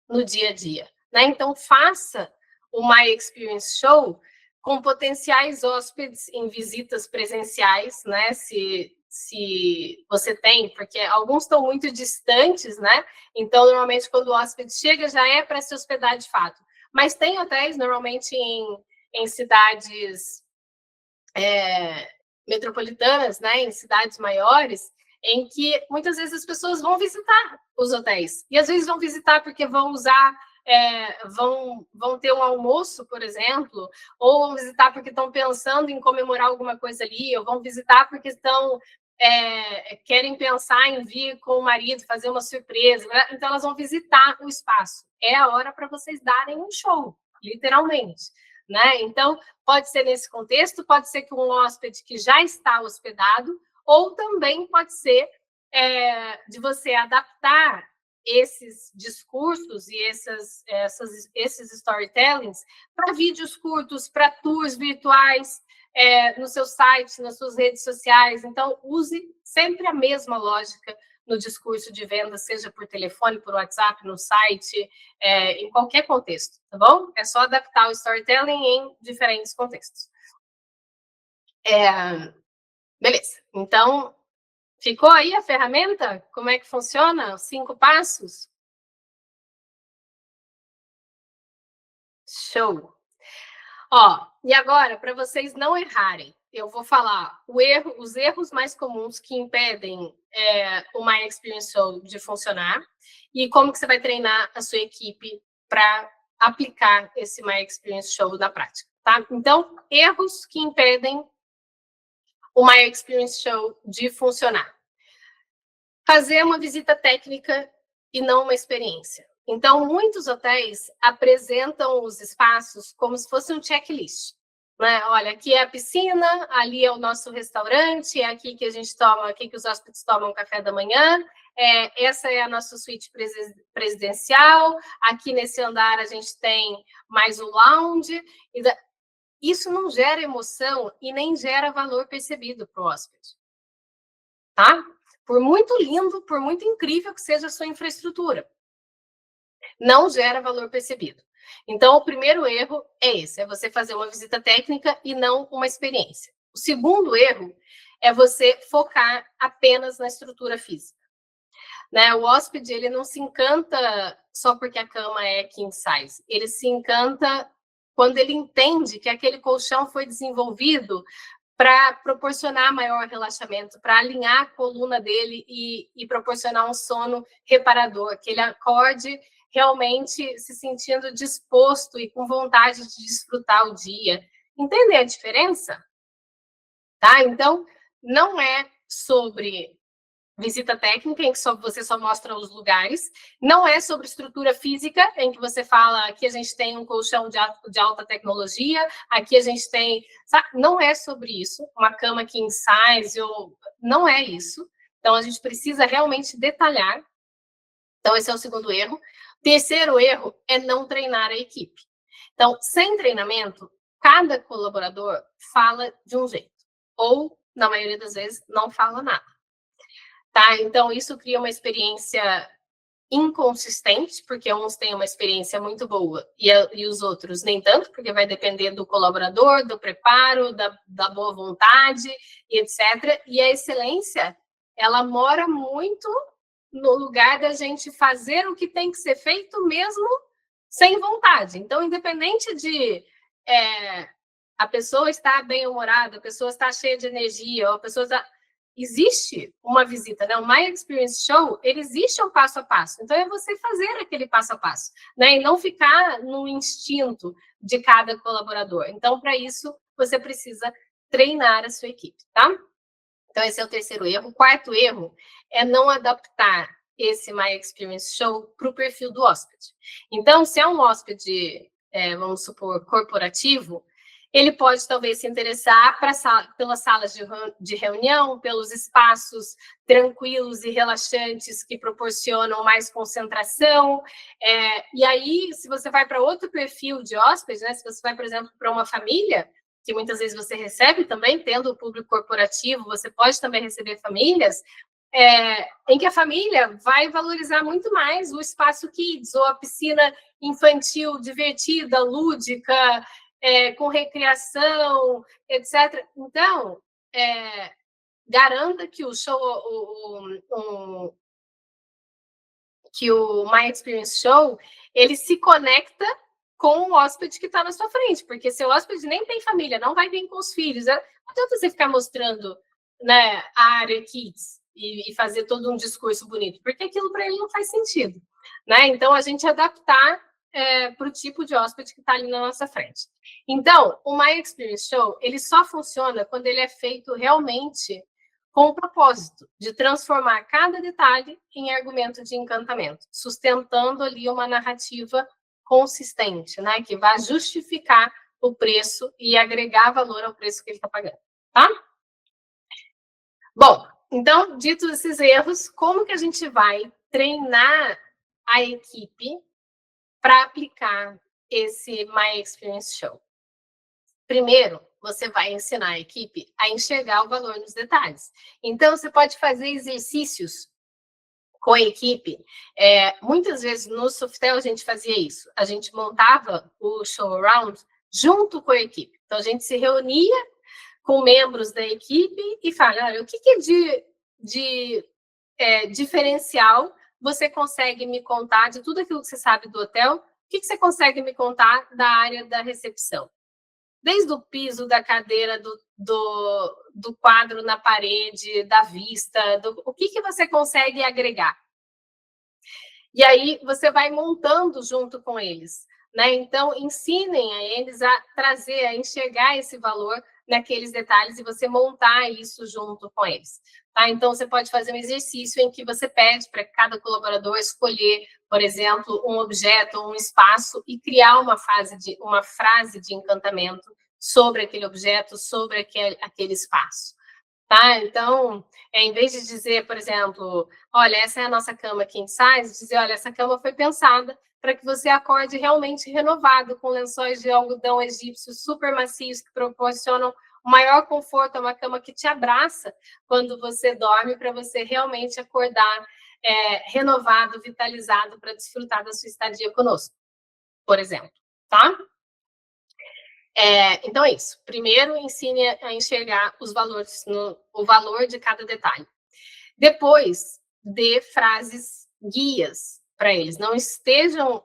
no dia a dia, né? Então, faça o My Experience Show com potenciais hóspedes em visitas presenciais, né? Se você tem, porque alguns estão muito distantes, né? Então, normalmente, quando o hóspede chega, já é para se hospedar de fato. Mas tem hotéis, normalmente, em cidades metropolitanas, né? Em cidades maiores, em que muitas vezes as pessoas vão visitar os hotéis. E às vezes vão visitar porque vão usar, vão ter um almoço, por exemplo, ou vão visitar porque estão pensando em comemorar alguma coisa ali, ou vão visitar porque querem pensar em vir com o marido, fazer uma surpresa. Né? Então, elas vão visitar o espaço. É a hora para vocês darem um show, literalmente. Né? Então, pode ser nesse contexto, pode ser que um hóspede que já está hospedado, ou também pode ser de você adaptar esses discursos e esses storytellings para vídeos curtos, para tours virtuais, no seu site, nas suas redes sociais. Então, use sempre a mesma lógica no discurso de venda, seja por telefone, por WhatsApp, no site, em qualquer contexto, tá bom? É só adaptar o storytelling em diferentes contextos. Beleza. Então, ficou aí a ferramenta? Como é que funciona? Os 5 passos? Show! Ó, e agora, para vocês não errarem, eu vou falar os erros mais comuns que impedem o My Experience Show de funcionar e como que você vai treinar a sua equipe para aplicar esse My Experience Show na prática, tá? Então, erros que impedem o My Experience Show de funcionar. Fazer uma visita técnica e não uma experiência. Então, muitos hotéis apresentam os espaços como se fosse um checklist. Né? Olha, aqui é a piscina, ali é o nosso restaurante, é aqui que a gente toma, aqui que os hóspedes tomam café da manhã, essa é a nossa suíte presidencial, aqui nesse andar a gente tem mais o lounge. Isso não gera emoção e nem gera valor percebido para o hóspede. Tá? Por muito lindo, por muito incrível que seja a sua infraestrutura, não gera valor percebido. Então, o primeiro erro é esse, é você fazer uma visita técnica e não uma experiência. O segundo erro é você focar apenas na estrutura física. Né? O hóspede, ele não se encanta só porque a cama é king size. Ele se encanta quando ele entende que aquele colchão foi desenvolvido para proporcionar maior relaxamento, para alinhar a coluna dele e proporcionar um sono reparador, que ele acorde realmente se sentindo disposto e com vontade de desfrutar o dia. Entender a diferença? Tá? Então, não é sobre visita técnica, em que você só mostra os lugares. Não é sobre estrutura física, em que você fala aqui a gente tem um colchão de alta tecnologia, aqui a gente tem... Sabe? Não é sobre isso, uma cama king size, não é isso. Então, a gente precisa realmente detalhar. Então, esse é o segundo erro. Terceiro erro é não treinar a equipe. Então, sem treinamento, cada colaborador fala de um jeito. Ou, na maioria das vezes, não fala nada. Tá? Então, isso cria uma experiência inconsistente, porque uns têm uma experiência muito boa e os outros nem tanto, porque vai depender do colaborador, do preparo, da boa vontade, e etc. E a excelência, ela mora muito no lugar da gente fazer o que tem que ser feito mesmo sem vontade. Então, independente de a pessoa estar bem-humorada, a pessoa está cheia de energia, ou a pessoa está... Existe uma visita, né? O My Experience Show, ele existe um passo a passo. Então, é você fazer aquele passo a passo, né? E não ficar no instinto de cada colaborador. Então, para isso, você precisa treinar a sua equipe, tá? Então, esse é o terceiro erro. O quarto erro é não adaptar esse My Experience Show para o perfil do hóspede. Então, se é um hóspede, vamos supor, corporativo, ele pode talvez se interessar pelas salas de reunião, pelos espaços tranquilos e relaxantes que proporcionam mais concentração. E aí, se você vai para outro perfil de hóspede, né, se você vai, por exemplo, para uma família, que muitas vezes você recebe também, tendo o público corporativo, você pode também receber famílias, em que a família vai valorizar muito mais o espaço kids, ou a piscina infantil divertida, lúdica, com recreação, etc. Então, garanta que o show, que o My Experience Show, ele se conecta com o hóspede que está na sua frente, porque se o hóspede nem tem família, não vai vir com os filhos, não adianta você ficar mostrando, né, a área kids e fazer todo um discurso bonito, porque aquilo para ele não faz sentido, né? Então, a gente adaptar para o tipo de hóspede que está ali na nossa frente. Então, o My Experience Show, ele só funciona quando ele é feito realmente com o propósito de transformar cada detalhe em argumento de encantamento, sustentando ali uma narrativa consistente, né, que vai justificar o preço e agregar valor ao preço que ele está pagando, tá? Bom, então, ditos esses erros, como que a gente vai treinar a equipe para aplicar esse My Experience Show? Primeiro, você vai ensinar a equipe a enxergar o valor nos detalhes. Então, você pode fazer exercícios com a equipe. Muitas vezes no Softel a gente fazia isso. A gente montava o show around junto com a equipe. Então, a gente se reunia com membros da equipe e fala, olha, o que é de diferencial você consegue me contar de tudo aquilo que você sabe do hotel? O que você consegue me contar da área da recepção? Desde o piso, da cadeira, do quadro na parede, da vista, o que você consegue agregar? E aí, você vai montando junto com eles, né? Então, ensinem a eles a trazer, a enxergar esse valor naqueles detalhes e você montar isso junto com eles, tá? Então, você pode fazer um exercício em que você pede para cada colaborador escolher, por exemplo, um objeto ou um espaço e criar uma frase de encantamento sobre aquele objeto, sobre aquele espaço, tá? Então, em vez de dizer, por exemplo, olha, essa é a nossa cama king size, dizer, olha, essa cama foi pensada para que você acorde realmente renovado, com lençóis de algodão egípcio super macios que proporcionam o maior conforto, é uma cama que te abraça quando você dorme, para você realmente acordar renovado, vitalizado, para desfrutar da sua estadia conosco, por exemplo, tá? Então é isso. Primeiro, ensine a enxergar os valores, o valor de cada detalhe. Depois, dê frases guias para eles. Não esperem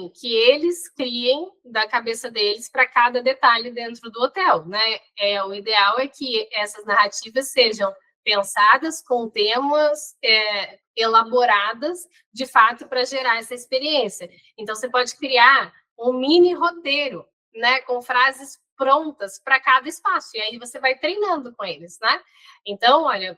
que eles criem da cabeça deles para cada detalhe dentro do hotel, né? O ideal é que essas narrativas sejam pensadas com temas elaboradas, de fato, para gerar essa experiência. Então, você pode criar um mini roteiro, né, com frases prontas para cada espaço, e aí você vai treinando com eles, né? Então, olha,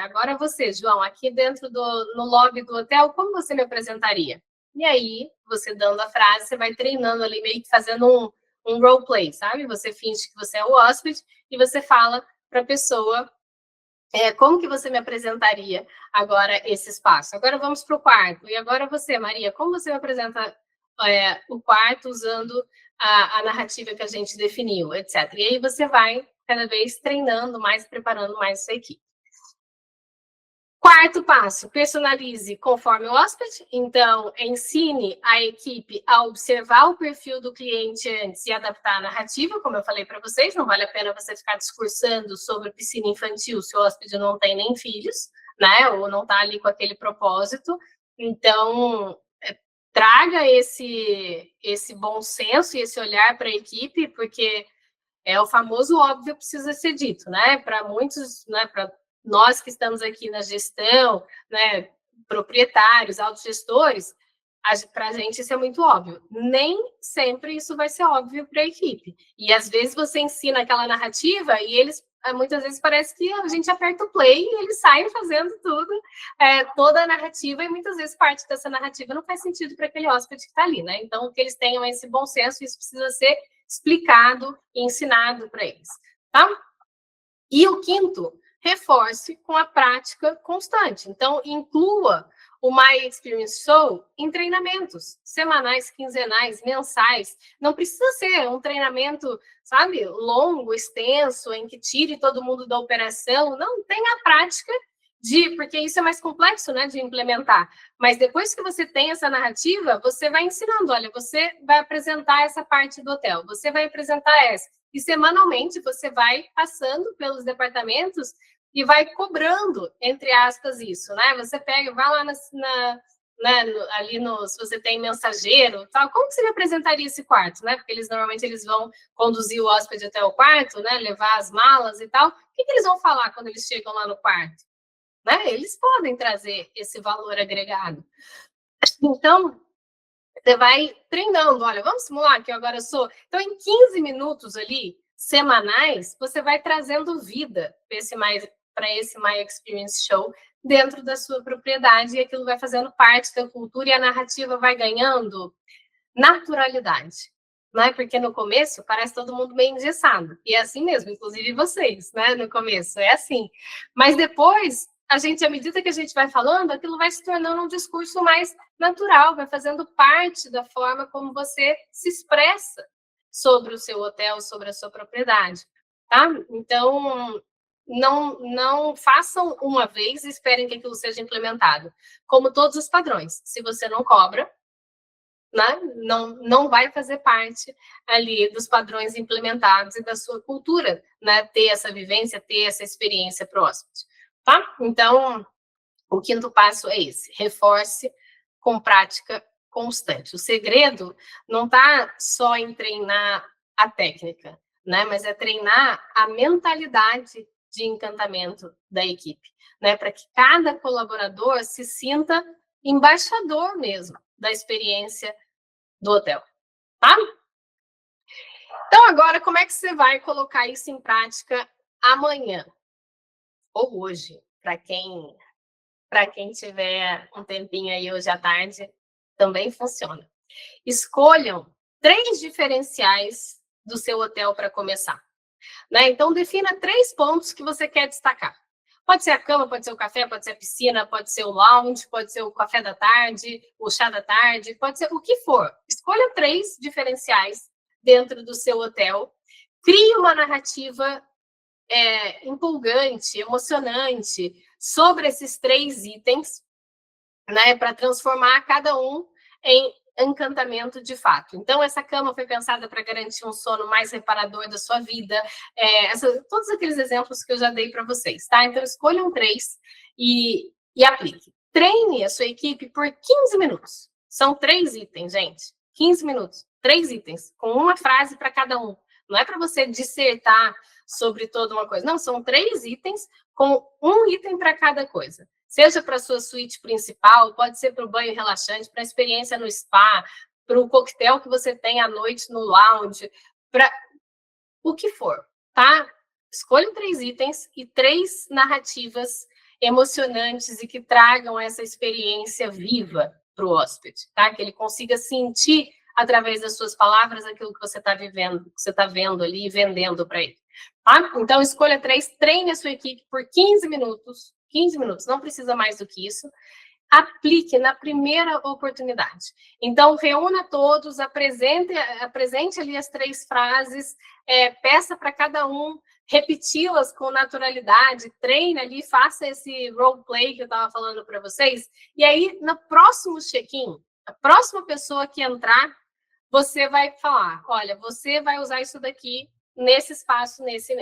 agora você, João, aqui dentro no lobby do hotel, como você me apresentaria? E aí, você dando a frase, você vai treinando ali, meio que fazendo um roleplay, sabe? Você finge que você é o hóspede e você fala para a pessoa como que você me apresentaria agora esse espaço? Agora vamos para o quarto. E agora você, Maria, como você me apresenta o quarto usando a narrativa que a gente definiu, etc. E aí você vai cada vez treinando mais, preparando mais a sua equipe. Quarto passo, personalize conforme o hóspede. Então, ensine a equipe a observar o perfil do cliente antes e adaptar a narrativa, como eu falei para vocês. Não vale a pena você ficar discursando sobre piscina infantil se o hóspede não tem nem filhos, né? Ou não está ali com aquele propósito. Então, traga esse bom senso e esse olhar para a equipe, porque o famoso óbvio precisa ser dito, né? Para muitos, né, para nós que estamos aqui na gestão, né, proprietários, autogestores, para a gente isso é muito óbvio. Nem sempre isso vai ser óbvio para a equipe. E às vezes você ensina aquela narrativa e eles, muitas vezes parece que a gente aperta o play e eles saem fazendo tudo, toda a narrativa, e muitas vezes parte dessa narrativa não faz sentido para aquele hóspede que está ali, né? Então, que eles tenham esse bom senso, isso precisa ser explicado e ensinado para eles, tá? E o quinto, reforce com a prática constante. Então, inclua o My Experience Show em treinamentos semanais, quinzenais, mensais. Não precisa ser um treinamento, sabe, longo, extenso, em que tire todo mundo da operação. Não, tem a prática porque isso é mais complexo, né, de implementar. Mas depois que você tem essa narrativa, você vai ensinando, olha, você vai apresentar essa parte do hotel, você vai apresentar essa. E semanalmente você vai passando pelos departamentos e vai cobrando, entre aspas, isso, né? Você pega, vai lá ali se você tem mensageiro, tal, como que você apresentaria esse quarto, né? Porque normalmente eles vão conduzir o hóspede até o quarto, né? Levar as malas e tal. O que eles vão falar quando eles chegam lá no quarto? Né? Eles podem trazer esse valor agregado. Então, você vai treinando. Olha, vamos simular que eu agora sou... Então, em 15 minutos ali, semanais, você vai trazendo vida para esse My Experience Show dentro da sua propriedade, e aquilo vai fazendo parte da cultura e a narrativa vai ganhando naturalidade. Né? Porque no começo parece todo mundo meio engessado. E é assim mesmo, inclusive vocês, né? No começo, é assim. Mas depois, à medida que a gente vai falando, aquilo vai se tornando um discurso mais natural, vai fazendo parte da forma como você se expressa sobre o seu hotel, sobre a sua propriedade, tá? Então, não façam uma vez e esperem que aquilo seja implementado. Como todos os padrões, se você não cobra, né, não vai fazer parte ali dos padrões implementados e da sua cultura, né, ter essa vivência, ter essa experiência para o hóspede, tá? Então, o quinto passo é esse, reforce com prática constante. O segredo não está só em treinar a técnica, né, mas é treinar a mentalidade de encantamento da equipe, né, para que cada colaborador se sinta embaixador mesmo da experiência do hotel, tá? Então, agora, como é que você vai colocar isso em prática amanhã? Ou hoje, para quem tiver um tempinho aí hoje à tarde, também funciona. Escolham 3 diferenciais do seu hotel para começar, né? Então, defina 3 pontos que você quer destacar. Pode ser a cama, pode ser o café, pode ser a piscina, pode ser o lounge, pode ser o café da tarde, o chá da tarde, pode ser o que for. Escolha 3 diferenciais dentro do seu hotel. Crie uma narrativa empolgante, emocionante sobre esses 3 itens, né, para transformar cada um em encantamento de fato. Então, essa cama foi pensada para garantir um sono mais reparador da sua vida. Todos aqueles exemplos que eu já dei para vocês, tá? Então, escolham 3 e aplique. Treine a sua equipe por 15 minutos. São 3 itens, gente. 15 minutos. 3 itens, com uma frase para cada um. Não é para você dissertar sobre toda uma coisa. Não, são 3 itens com um item para cada coisa. Seja para a sua suíte principal, pode ser para o banho relaxante, para a experiência no spa, para o coquetel que você tem à noite no lounge, para o que for, tá? Escolha 3 itens e 3 narrativas emocionantes e que tragam essa experiência viva para o hóspede, tá? Que ele consiga sentir, através das suas palavras, aquilo que você está vivendo, que você está vendo ali e vendendo para ele, tá? Então, escolha 3, treine a sua equipe por 15 minutos, 15 minutos, não precisa mais do que isso. Aplique na primeira oportunidade. Então, reúna todos, apresente ali as 3 frases, peça para cada um repeti-las com naturalidade, treine ali, faça esse roleplay que eu estava falando para vocês, e aí, no próximo check-in, a próxima pessoa que entrar, você vai falar, olha, você vai usar isso daqui nesse espaço, nesse,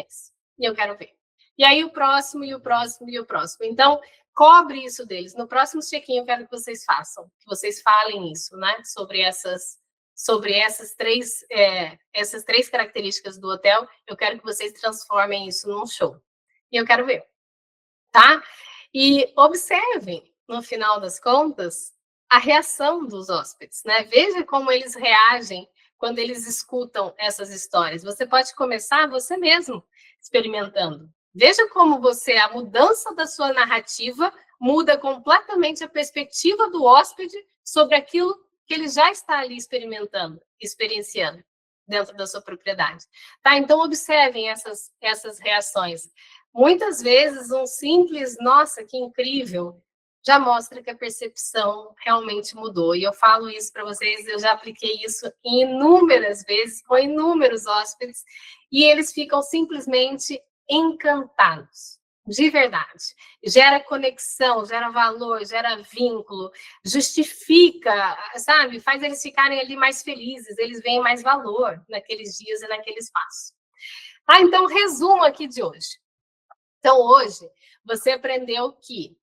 e eu quero ver. E aí, o próximo, e o próximo, e o próximo. Então, cobre isso deles. No próximo check-in eu quero que vocês façam, que vocês falem isso, né? Sobre essas três características do hotel. Eu quero que vocês transformem isso num show. E eu quero ver, tá? E observem, no final das contas, a reação dos hóspedes, né? Veja como eles reagem quando eles escutam essas histórias. Você pode começar você mesmo experimentando. Veja como a mudança da sua narrativa muda completamente a perspectiva do hóspede sobre aquilo que ele já está ali experienciando dentro da sua propriedade. Tá? Então, observem essas reações. Muitas vezes, um simples, nossa, que incrível, já mostra que a percepção realmente mudou. E eu falo isso para vocês, eu já apliquei isso inúmeras vezes com inúmeros hóspedes, e eles ficam simplesmente encantados, de verdade. Gera conexão, gera valor, gera vínculo, justifica, sabe? Faz eles ficarem ali mais felizes, eles veem mais valor naqueles dias e naquele espaço. Ah, então, resumo aqui de hoje. Então, hoje, você aprendeu que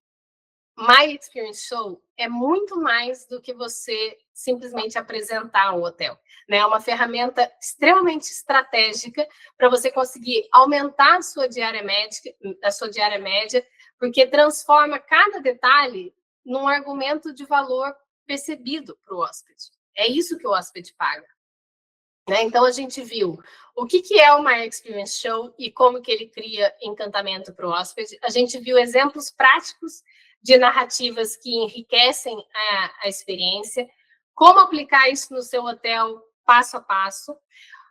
My Experience Show é muito mais do que você simplesmente apresentar o hotel, né? É uma ferramenta extremamente estratégica para você conseguir aumentar a sua diária média, porque transforma cada detalhe num argumento de valor percebido para o hóspede. É isso que o hóspede paga. Né? Então, a gente viu o que é o My Experience Show e como que ele cria encantamento para o hóspede. A gente viu exemplos práticos de narrativas que enriquecem a experiência, como aplicar isso no seu hotel passo a passo,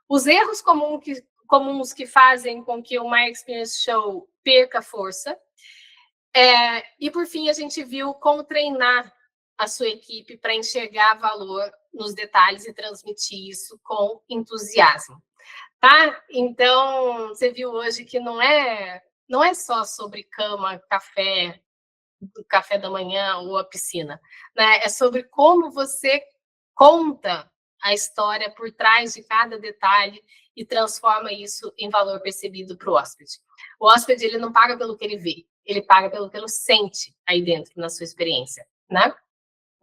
os erros comuns que fazem com que o My Experience Show perca força, e, por fim, a gente viu como treinar a sua equipe para enxergar valor nos detalhes e transmitir isso com entusiasmo, tá? Então, você viu hoje que não é só sobre cama, café, do café da manhã ou a piscina, né? É sobre como você conta a história por trás de cada detalhe e transforma isso em valor percebido para o hóspede. O hóspede, ele não paga pelo que ele vê, ele paga pelo que ele sente aí dentro na sua experiência, né?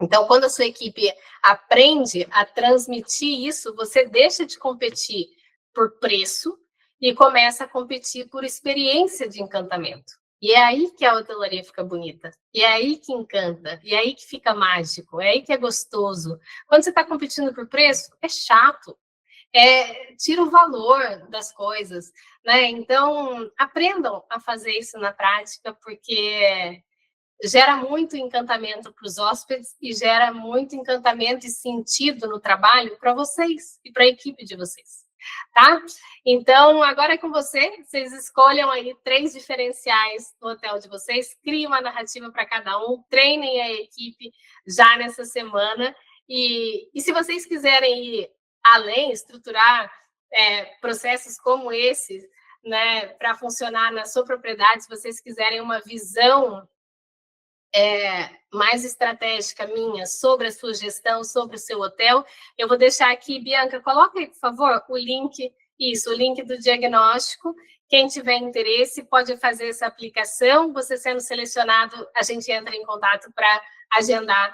Então, quando a sua equipe aprende a transmitir isso, você deixa de competir por preço e começa a competir por experiência de encantamento. E é aí que a hotelaria fica bonita, e é aí que encanta, e é aí que fica mágico, é aí que é gostoso. Quando você está competindo por preço, é chato, tira o valor das coisas, né? Então, aprendam a fazer isso na prática, porque gera muito encantamento para os hóspedes e gera muito encantamento e sentido no trabalho para vocês e para a equipe de vocês, tá? Então, agora é com vocês escolham aí 3 diferenciais no hotel de vocês, criem uma narrativa para cada um, treinem a equipe já nessa semana e se vocês quiserem ir além, estruturar processos como esse, né, para funcionar na sua propriedade, se vocês quiserem uma visão mais estratégica minha sobre a sua gestão, sobre o seu hotel, eu vou deixar aqui, Bianca, coloca aí, por favor, o link do diagnóstico. Quem tiver interesse pode fazer essa aplicação, você sendo selecionado, a gente entra em contato para agendar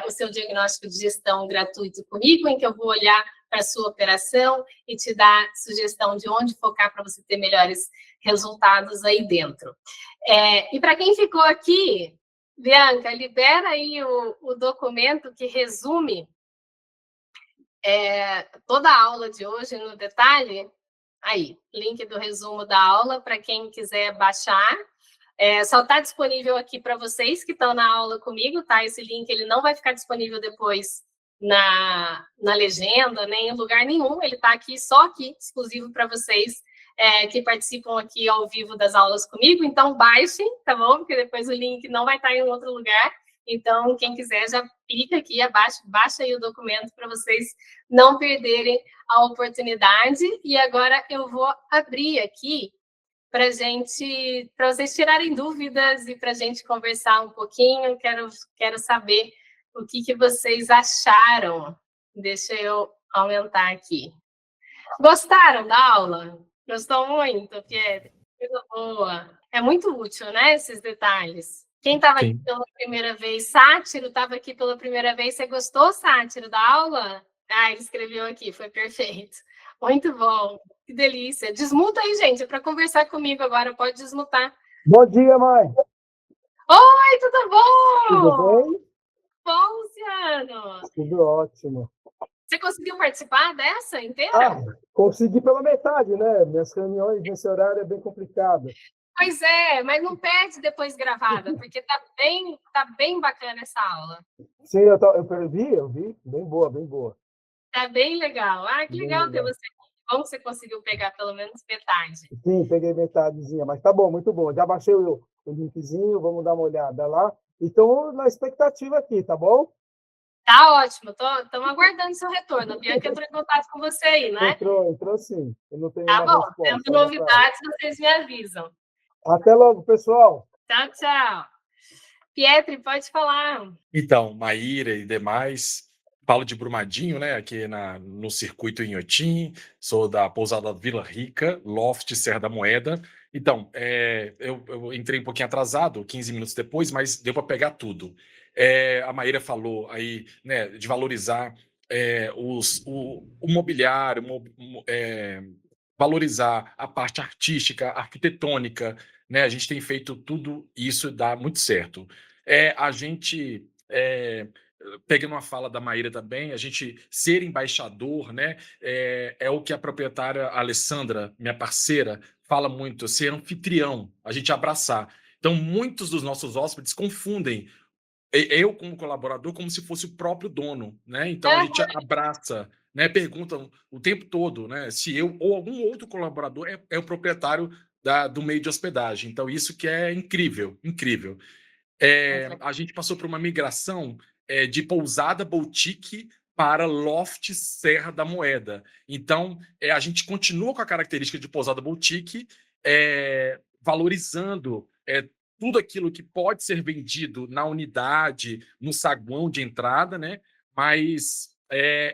o seu diagnóstico de gestão gratuito comigo, em que eu vou olhar para a sua operação e te dar sugestão de onde focar para você ter melhores resultados aí dentro. E para quem ficou aqui, Bianca, libera aí o documento que resume toda a aula de hoje no detalhe. Aí, link do resumo da aula para quem quiser baixar. Só está disponível aqui para vocês que estão na aula comigo, tá? Esse link ele não vai ficar disponível depois na legenda, nem em lugar nenhum. Ele está aqui, só aqui, exclusivo para vocês que participam aqui ao vivo das aulas comigo. Então, baixem, tá bom? Porque depois o link não vai estar em outro lugar. Então, quem quiser já clica aqui, baixa aí o documento para vocês não perderem a oportunidade. E agora eu vou abrir aqui para vocês tirarem dúvidas e para a gente conversar um pouquinho. Quero saber o que vocês acharam. Deixa eu aumentar aqui. Gostaram da aula? Gostou muito, Pierre? Coisa boa. É muito útil, né, esses detalhes. Quem estava aqui Sim. pela primeira vez, Sátiro, estava aqui pela primeira vez. Você gostou, Sátiro, da aula? Ah, ele escreveu aqui, foi perfeito. Muito bom, que delícia. Desmuta aí, gente, para conversar comigo agora, pode desmutar. Bom dia, mãe. Oi, tudo bom? Tudo bem? Bom, Luciano. Tudo ótimo. Você conseguiu participar dessa inteira? Ah, consegui pela metade, né? Minhas reuniões nesse horário é bem complicado. Pois é, mas não perde depois gravada, porque tá bem bacana essa aula. Sim, eu vi. Bem boa, bem boa. Tá bem legal. Ah, que Bem legal ter legal. você aqui. Bom que você conseguiu pegar pelo menos metade. Sim, peguei metadezinha, mas tá bom, muito bom. Já baixei o linkzinho, vamos dar uma olhada lá. E estamos na expectativa aqui, tá bom? Tá ótimo, estamos aguardando seu retorno. A Bianca entrou em contato com você aí, né? Entrou sim. Eu não tenho Tá uma bom, resposta. tendo novidades, vocês me avisam. Até logo, pessoal. Tchau, tchau. Pietri, pode falar. Então, Maíra e demais, falo de Brumadinho, né, aqui no circuito Inhotim, sou da pousada Vila Rica, Loft Serra da Moeda. Então, eu entrei um pouquinho atrasado, 15 minutos depois, mas deu para pegar tudo. A Maíra falou aí, né, de valorizar o mobiliário, valorizar a parte artística, arquitetônica, né? A gente tem feito tudo isso, dá muito certo. A gente, pegando uma fala da Maíra também, a gente ser embaixador, né? É o que a proprietária Alessandra, minha parceira, fala muito, ser anfitrião, a gente abraçar. Então, muitos dos nossos hóspedes confundem eu como colaborador como se fosse o próprio dono, né? Então a gente abraça, né? Perguntam o tempo todo, né? Se eu ou algum outro colaborador é o proprietário do meio de hospedagem. Então isso que é incrível, incrível. A gente passou por uma migração de pousada boutique para loft Serra da Moeda. Então a gente continua com a característica de pousada boutique, valorizando tudo aquilo que pode ser vendido na unidade, no saguão de entrada, né? Mas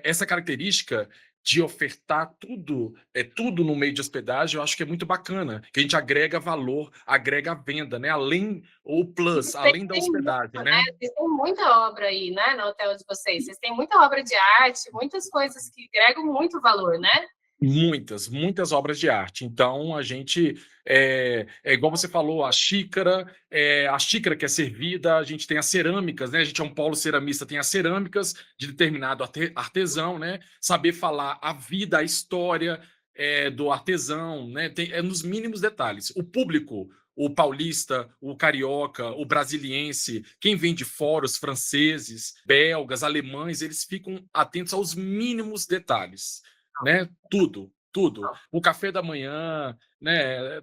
essa característica de ofertar tudo no meio de hospedagem, eu acho que é muito bacana, que a gente agrega valor, agrega venda, né? Além o plus, além da hospedagem, né? Vocês têm muita obra aí, né, no hotel de vocês. Vocês têm muita obra de arte, muitas coisas que agregam muito valor, né? Muitas obras de arte. Então, a gente, igual você falou, a xícara que é servida, a gente tem as cerâmicas, né? A gente é um polo ceramista, tem as cerâmicas de determinado artesão, né? Saber falar a vida, a história do artesão, né? Nos mínimos detalhes. O público, o paulista, o carioca, o brasiliense, quem vem de fora, os franceses, belgas, alemães, eles ficam atentos aos mínimos detalhes. Né? Tudo. O café da manhã, né?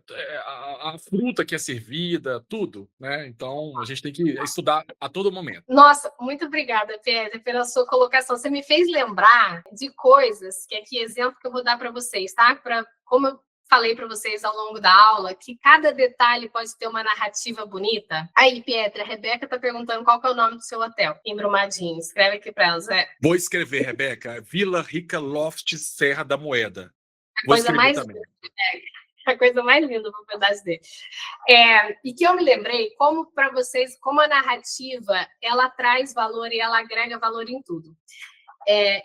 A fruta que é servida, tudo, né? Então a gente tem que estudar a todo momento. Nossa, muito obrigada, Pedro, pela sua colocação. Você me fez lembrar de coisas, que aqui exemplo que eu vou dar para vocês, tá? Como eu falei para vocês ao longo da aula, que cada detalhe pode ter uma narrativa bonita. Aí, Pietra, a Rebeca está perguntando qual que é o nome do seu hotel, em Brumadinho. Escreve aqui para ela, Zé. Vou escrever, Rebeca. Vila Rica Loft Serra da Moeda. Vou escrever também. A coisa mais linda do pedaço dele. E que eu me lembrei, como para vocês, como a narrativa, ela traz valor e ela agrega valor em tudo.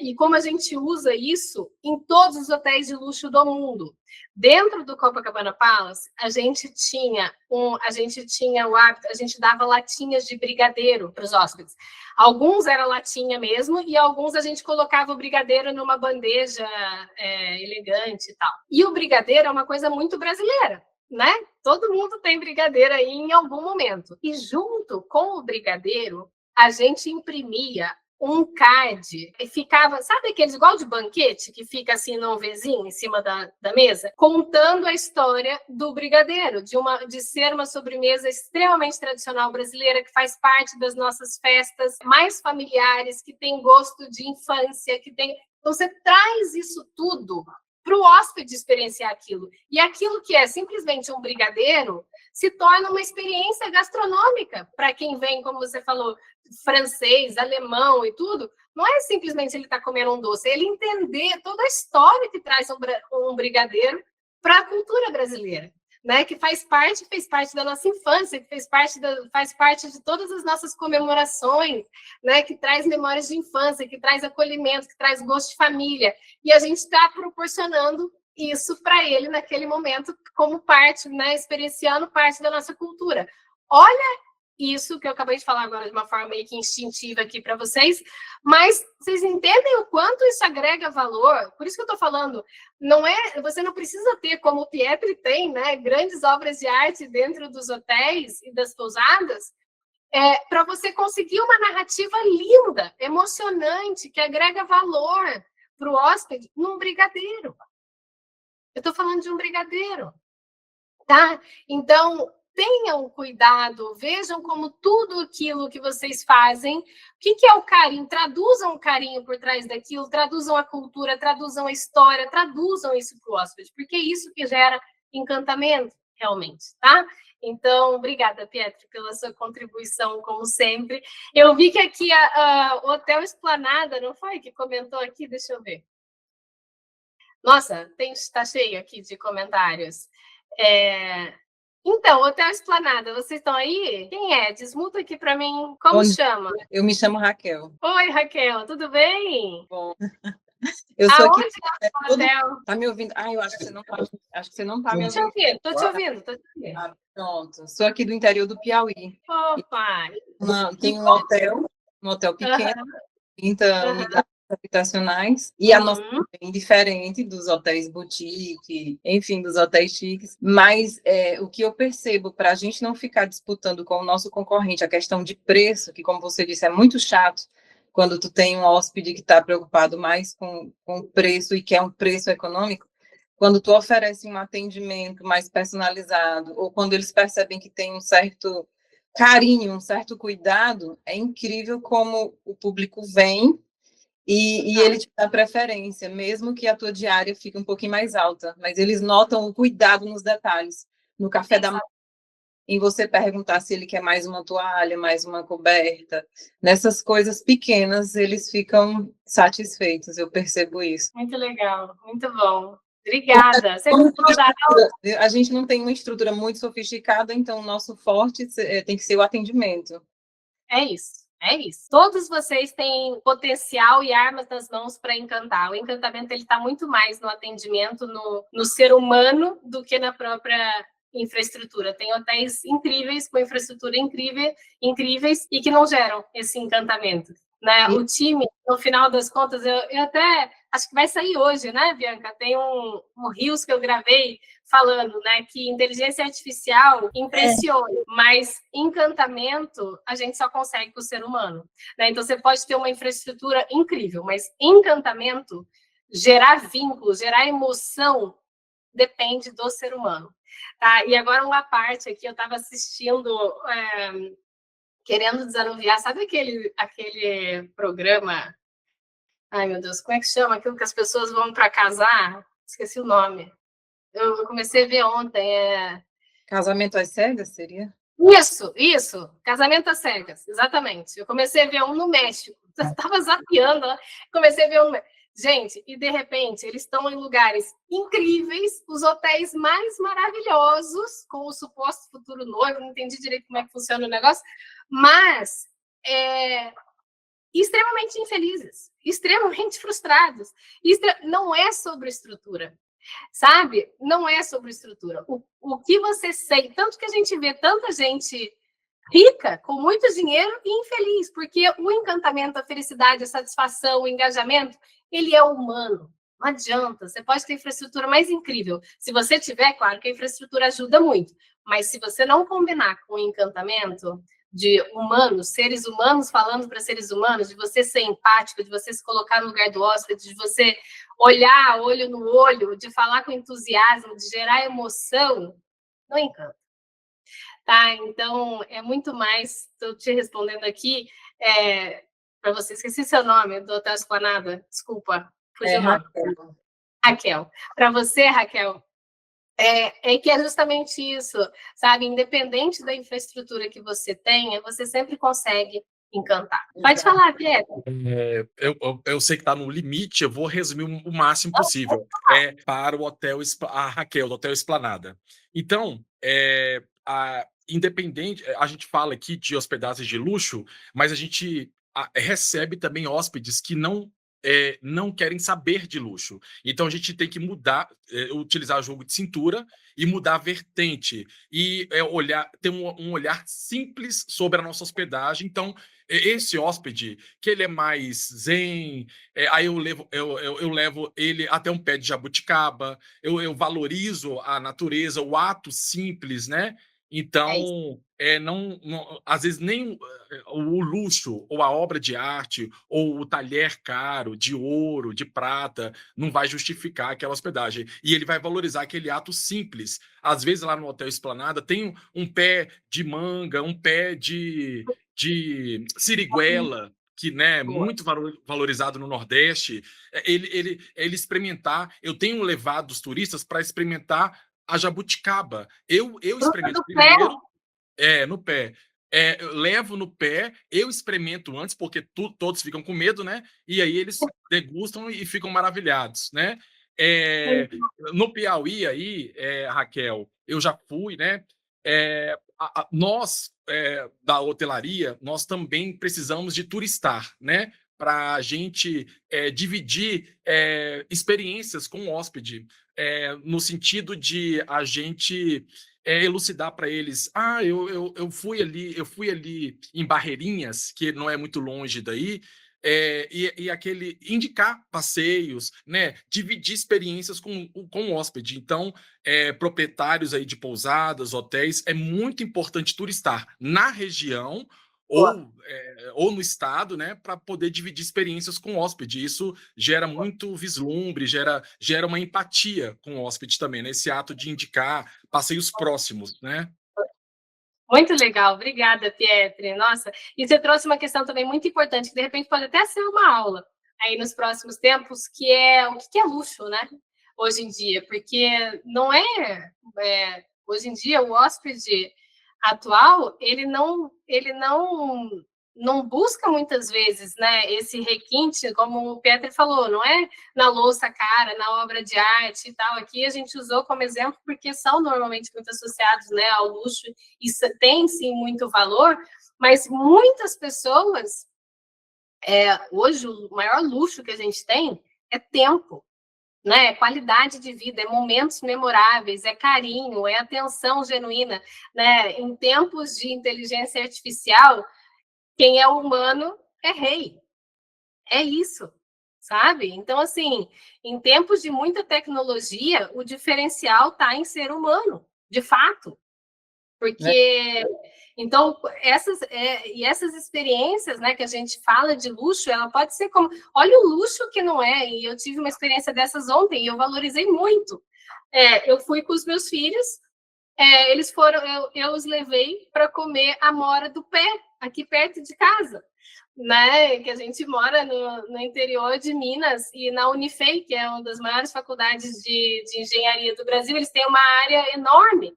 E como a gente usa isso em todos os hotéis de luxo do mundo. Dentro do Copacabana Palace, a gente tinha o hábito, a gente dava latinhas de brigadeiro para os hóspedes. Alguns era latinha mesmo, e alguns a gente colocava o brigadeiro numa bandeja elegante e tal. E o brigadeiro é uma coisa muito brasileira, né? Todo mundo tem brigadeiro aí em algum momento. E junto com o brigadeiro, a gente imprimia um card e ficava, sabe aqueles igual de banquete que fica assim num Vzinho em cima da mesa, contando a história do brigadeiro, de ser uma sobremesa extremamente tradicional brasileira que faz parte das nossas festas mais familiares, que tem gosto de infância, então você traz isso tudo para o hóspede experienciar aquilo. E aquilo que é simplesmente um brigadeiro se torna uma experiência gastronômica para quem vem, como você falou, francês, alemão e tudo. Não é simplesmente ele estar comendo um doce, é ele entender toda a história que traz um brigadeiro para a cultura brasileira. né, que fez parte da nossa infância, que faz parte de todas as nossas comemorações, né, que traz memórias de infância, que traz acolhimento, que traz gosto de família. E a gente está proporcionando isso para ele naquele momento como parte, né, experienciando parte da nossa cultura. Olha isso que eu acabei de falar agora de uma forma meio que instintiva aqui para vocês, mas vocês entendem o quanto isso agrega valor? Por isso que eu estou falando, você não precisa ter, como o Pietri tem, né, grandes obras de arte dentro dos hotéis e das pousadas, para você conseguir uma narrativa linda, emocionante, que agrega valor para o hóspede num brigadeiro. Eu estou falando de um brigadeiro, tá? Então, tenham cuidado, vejam como tudo aquilo que vocês fazem, o que é o carinho, traduzam o carinho por trás daquilo, traduzam a cultura, traduzam a história, traduzam isso para o hóspede, porque é isso que gera encantamento, realmente, tá? Então, obrigada, Pietri, pela sua contribuição, como sempre. Eu vi que aqui o Hotel Esplanada, não foi? Que comentou aqui, deixa eu ver. Nossa, está cheio aqui de comentários. Então, Hotel Esplanada, vocês estão aí? Quem é? Desmuta aqui para mim. Como chama? Eu me chamo Raquel. Oi, Raquel, tudo bem? Bom, eu sou Aonde aqui. é o hotel? Tá me ouvindo? Eu acho que você não tá. Acho que você não tá me Tô ouvindo. te ouvindo. Pronto. Sou aqui do interior do Piauí. Opa! Tem um hotel pequeno, 30 unidades habitacionais, e a nossa é bem diferente dos hotéis boutique, enfim, dos hotéis chiques, mas o que eu percebo, para a gente não ficar disputando com o nosso concorrente a questão de preço, que, como você disse, é muito chato quando tu tem um hóspede que está preocupado mais com o preço e quer um preço econômico, quando tu oferece um atendimento mais personalizado, ou quando eles percebem que tem um certo carinho, um certo cuidado, é incrível como o público vem e ele te dá preferência, mesmo que a tua diária fique um pouquinho mais alta, mas eles notam o cuidado nos detalhes, no café da manhã, em você perguntar se ele quer mais uma toalha, mais uma coberta, nessas coisas pequenas eles ficam satisfeitos, eu percebo isso. Muito legal, muito bom. Obrigada. A gente não tem uma estrutura muito sofisticada, então o nosso forte tem que ser o atendimento. É isso. Todos vocês têm potencial e armas nas mãos para encantar. O encantamento está muito mais no atendimento, no ser humano, do que na própria infraestrutura. Tem hotéis incríveis, com infraestrutura incríveis, e que não geram esse encantamento. Né? O time, no final das contas, eu até acho que vai sair hoje, né, Bianca? Tem um Reels que eu gravei falando, né, que inteligência artificial impressiona, mas encantamento a gente só consegue com o ser humano. Né? Então, você pode ter uma infraestrutura incrível, mas encantamento, gerar vínculo, gerar emoção, depende do ser humano. Tá? E agora uma parte aqui, eu estava assistindo... Querendo Desanuviar, sabe aquele programa? Ai, meu Deus, como é que chama? Aquilo que as pessoas vão para casar? Esqueci o nome. Eu comecei a ver ontem. Casamento às cegas, seria? Isso. Casamento às cegas, exatamente. Eu comecei a ver um no México. Eu estava zapeando, comecei a ver um no México. Gente, e de repente, eles estão em lugares incríveis, os hotéis mais maravilhosos, com o suposto futuro noivo, não entendi direito como é que funciona o negócio, mas extremamente infelizes, extremamente frustrados. Não é sobre estrutura, sabe? Não é sobre estrutura. O que você sente, tanto que a gente vê tanta gente rica, com muito dinheiro e infeliz, porque o encantamento, a felicidade, a satisfação, o engajamento, ele é humano. Não adianta, você pode ter infraestrutura mais incrível. Se você tiver, claro que a infraestrutura ajuda muito, mas se você não combinar com o encantamento de humanos, seres humanos falando para seres humanos, de você ser empático, de você se colocar no lugar do hóspede, de você olhar olho no olho, de falar com entusiasmo, de gerar emoção, não encanta. Tá? Então, é muito mais, estou te respondendo aqui, para você, esqueci seu nome, do Hotel Esplanada, desculpa, fugiu o nome. Raquel. Para você, Raquel, que é justamente isso, sabe? Independente da infraestrutura que você tenha, você sempre consegue encantar. Pode falar, Pietro. Eu sei que está no limite, eu vou resumir o máximo possível. Para o hotel, a Raquel, do Hotel Esplanada. Então, independente, a gente fala aqui de hospedagens de luxo, mas a gente recebe também hóspedes que não querem saber de luxo. Então a gente tem que mudar, utilizar o jogo de cintura e mudar a vertente e ter um olhar simples sobre a nossa hospedagem. Então esse hóspede que ele é mais zen, aí eu levo ele até um pé de jabuticaba, eu valorizo a natureza, o ato simples, né? Então, às vezes nem o luxo, ou a obra de arte, ou o talher caro, de ouro, de prata, não vai justificar aquela hospedagem. E ele vai valorizar aquele ato simples. Às vezes, lá no Hotel Esplanada, tem um pé de manga, um pé de siriguela, que é muito valorizado no Nordeste. Ele experimentar. Eu tenho levado os turistas para experimentar a jabuticaba. Eu experimento primeiro no pé. Eu levo no pé, eu experimento antes, porque todos ficam com medo, né? E aí eles degustam e ficam maravilhados, né? No Piauí aí, Raquel, eu já fui, né? Nós, da hotelaria, nós também precisamos de turistar, né? Para a gente dividir experiências com o hóspede, no sentido de a gente elucidar para eles. Eu fui ali em Barreirinhas, que não é muito longe daí, e aquele indicar passeios, né? Dividir experiências com o hóspede. Então, proprietários aí de pousadas, hotéis, é muito importante turistar na região ou no estado, né, para poder dividir experiências com o hóspede. Isso gera muito vislumbre, gera uma empatia com o hóspede também, né? Esse ato de indicar passeios próximos, né? Muito legal, obrigada, Pietri. Nossa, e você trouxe uma questão também muito importante, que de repente pode até ser uma aula aí nos próximos tempos, que é o que é luxo, né? Hoje em dia, porque não hoje em dia o hóspede atual ele não busca muitas vezes, né, esse requinte, como o Pietro falou, não é na louça cara, na obra de arte e tal. Aqui a gente usou como exemplo porque são normalmente muito associados, né, ao luxo, e tem sim muito valor, mas muitas pessoas, hoje o maior luxo que a gente tem é tempo, né? É qualidade de vida, é momentos memoráveis, é carinho, é atenção genuína, né? Em tempos de inteligência artificial, quem é humano é rei. É isso, sabe? Então, assim, em tempos de muita tecnologia, o diferencial está em ser humano, de fato. Porque, então, essas experiências, né, que a gente fala de luxo, ela pode ser como... Olha o luxo que não é, e eu tive uma experiência dessas ontem, e eu valorizei muito. Eu fui com os meus filhos, eles foram, eu os levei para comer a mora do pé, aqui perto de casa, né? Que a gente mora no interior de Minas, e na Unifei, que é uma das maiores faculdades de engenharia do Brasil, eles têm uma área enorme,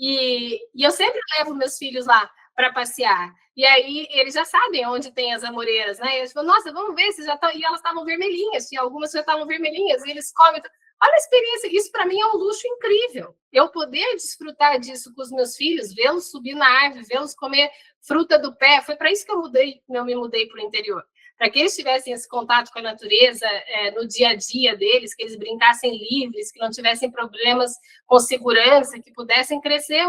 e eu sempre levo meus filhos lá para passear. E aí eles já sabem onde tem as amoreiras, né? E eles falam, nossa, vamos ver se já estão. E elas estavam vermelhinhas, e algumas já estavam vermelhinhas, e eles comem. Olha a experiência, isso para mim é um luxo incrível. Eu poder desfrutar disso com os meus filhos, vê-los subir na árvore, vê-los comer fruta do pé, foi para isso que eu me mudei para o interior. Para que eles tivessem esse contato com a natureza no dia a dia deles, que eles brincassem livres, que não tivessem problemas com segurança, que pudessem crescer,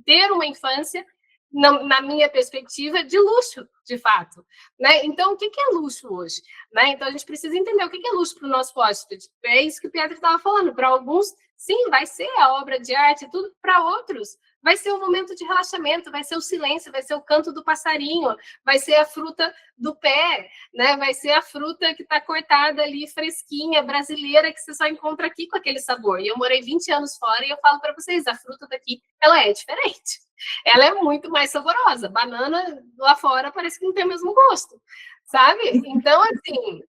ter uma infância, na minha perspectiva, de luxo, de fato, né? Então, o que é luxo hoje? Né? Então, a gente precisa entender o que é luxo para o nosso hóspede. É isso que o Pietro estava falando. Para alguns, sim, vai ser a obra de arte, tudo. Para outros, vai ser um momento de relaxamento, vai ser o silêncio, vai ser o canto do passarinho, vai ser a fruta do pé, né? Vai ser a fruta que está cortada ali, fresquinha, brasileira, que você só encontra aqui com aquele sabor. E eu morei 20 anos fora e eu falo para vocês, a fruta daqui, ela é diferente. Ela é muito mais saborosa. Banana lá fora parece que não tem o mesmo gosto, sabe? Então, assim,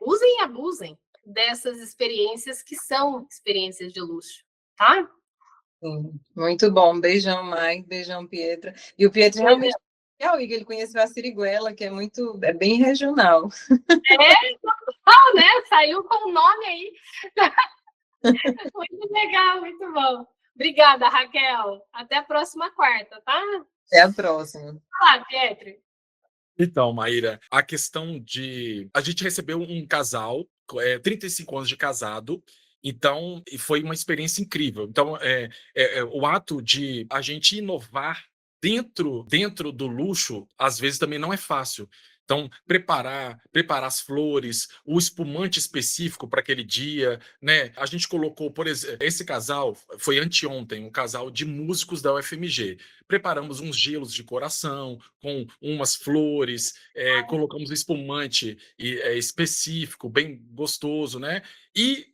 usem e abusem dessas experiências que são experiências de luxo, tá? Sim, muito bom. Beijão, Mai. Beijão, Pietra. E o Pietro realmente Piauí, que ele conheceu a siriguela, que é bem regional. Total, né? Saiu com o nome aí. Muito legal, muito bom. Obrigada, Raquel. Até a próxima quarta, tá? Até a próxima. Olá, Pietro. Então, Maíra, a questão de... A gente recebeu um casal, 35 anos de casado, então e foi uma experiência incrível. Então, o ato de a gente inovar dentro do luxo, às vezes também não é fácil. Então, preparar as flores, o espumante específico para aquele dia, né? A gente colocou, por exemplo, esse casal foi anteontem, um casal de músicos da UFMG. Preparamos uns gelos de coração com umas flores, colocamos espumante específico, bem gostoso, né? E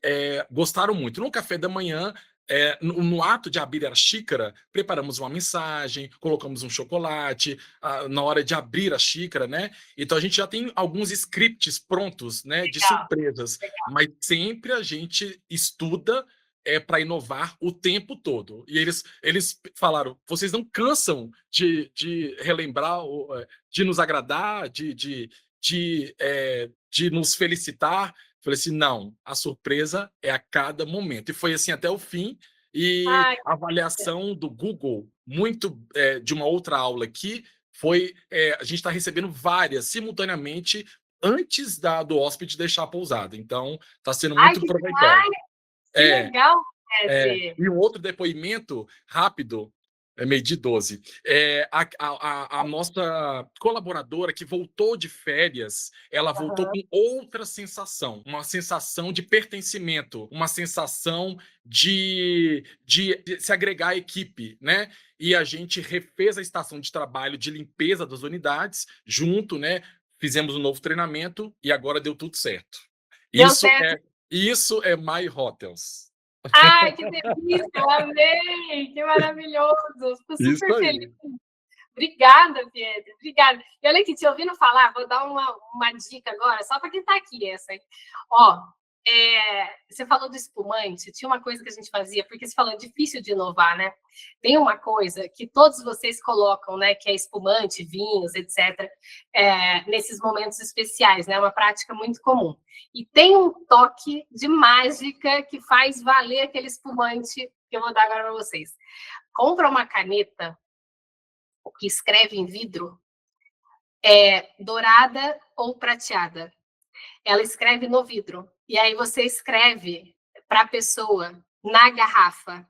gostaram muito. No café da manhã, no ato de abrir a xícara, preparamos uma mensagem, colocamos um chocolate, na hora de abrir a xícara, né? Então a gente já tem alguns scripts prontos, né, de surpresas, mas sempre a gente estuda para inovar o tempo todo. E eles falaram, vocês não cansam de relembrar, de nos agradar, de nos felicitar? Falei assim, não, a surpresa é a cada momento. E foi assim até o fim. E a avaliação do Google, muito de uma outra aula aqui, foi a gente está recebendo várias simultaneamente antes do hóspede deixar a pousada. Então, está sendo muito proveitoso. Que legal, E um outro depoimento rápido, meio de 12. A nossa colaboradora que voltou de férias, ela voltou com outra sensação, uma sensação de pertencimento, uma sensação de se agregar à equipe, né? E a gente refez a estação de trabalho de limpeza das unidades junto, né? Fizemos um novo treinamento e agora deu tudo certo. Isso é My Hotels. Ai, que delícia, eu amei, que maravilhoso, fico super feliz. Obrigada, Pietro, obrigada. E olha aqui, te ouvindo falar, vou dar uma dica agora, só para quem está aqui, essa aí. Ó, você falou do espumante, tinha uma coisa que a gente fazia, porque você falou, é difícil de inovar, né? Tem uma coisa que todos vocês colocam, né, que é espumante, vinhos, etc., nesses momentos especiais, né? Uma prática muito comum. E tem um toque de mágica que faz valer aquele espumante que eu vou dar agora para vocês. Compra uma caneta que escreve em vidro, dourada ou prateada. Ela escreve no vidro. E aí você escreve para a pessoa na garrafa.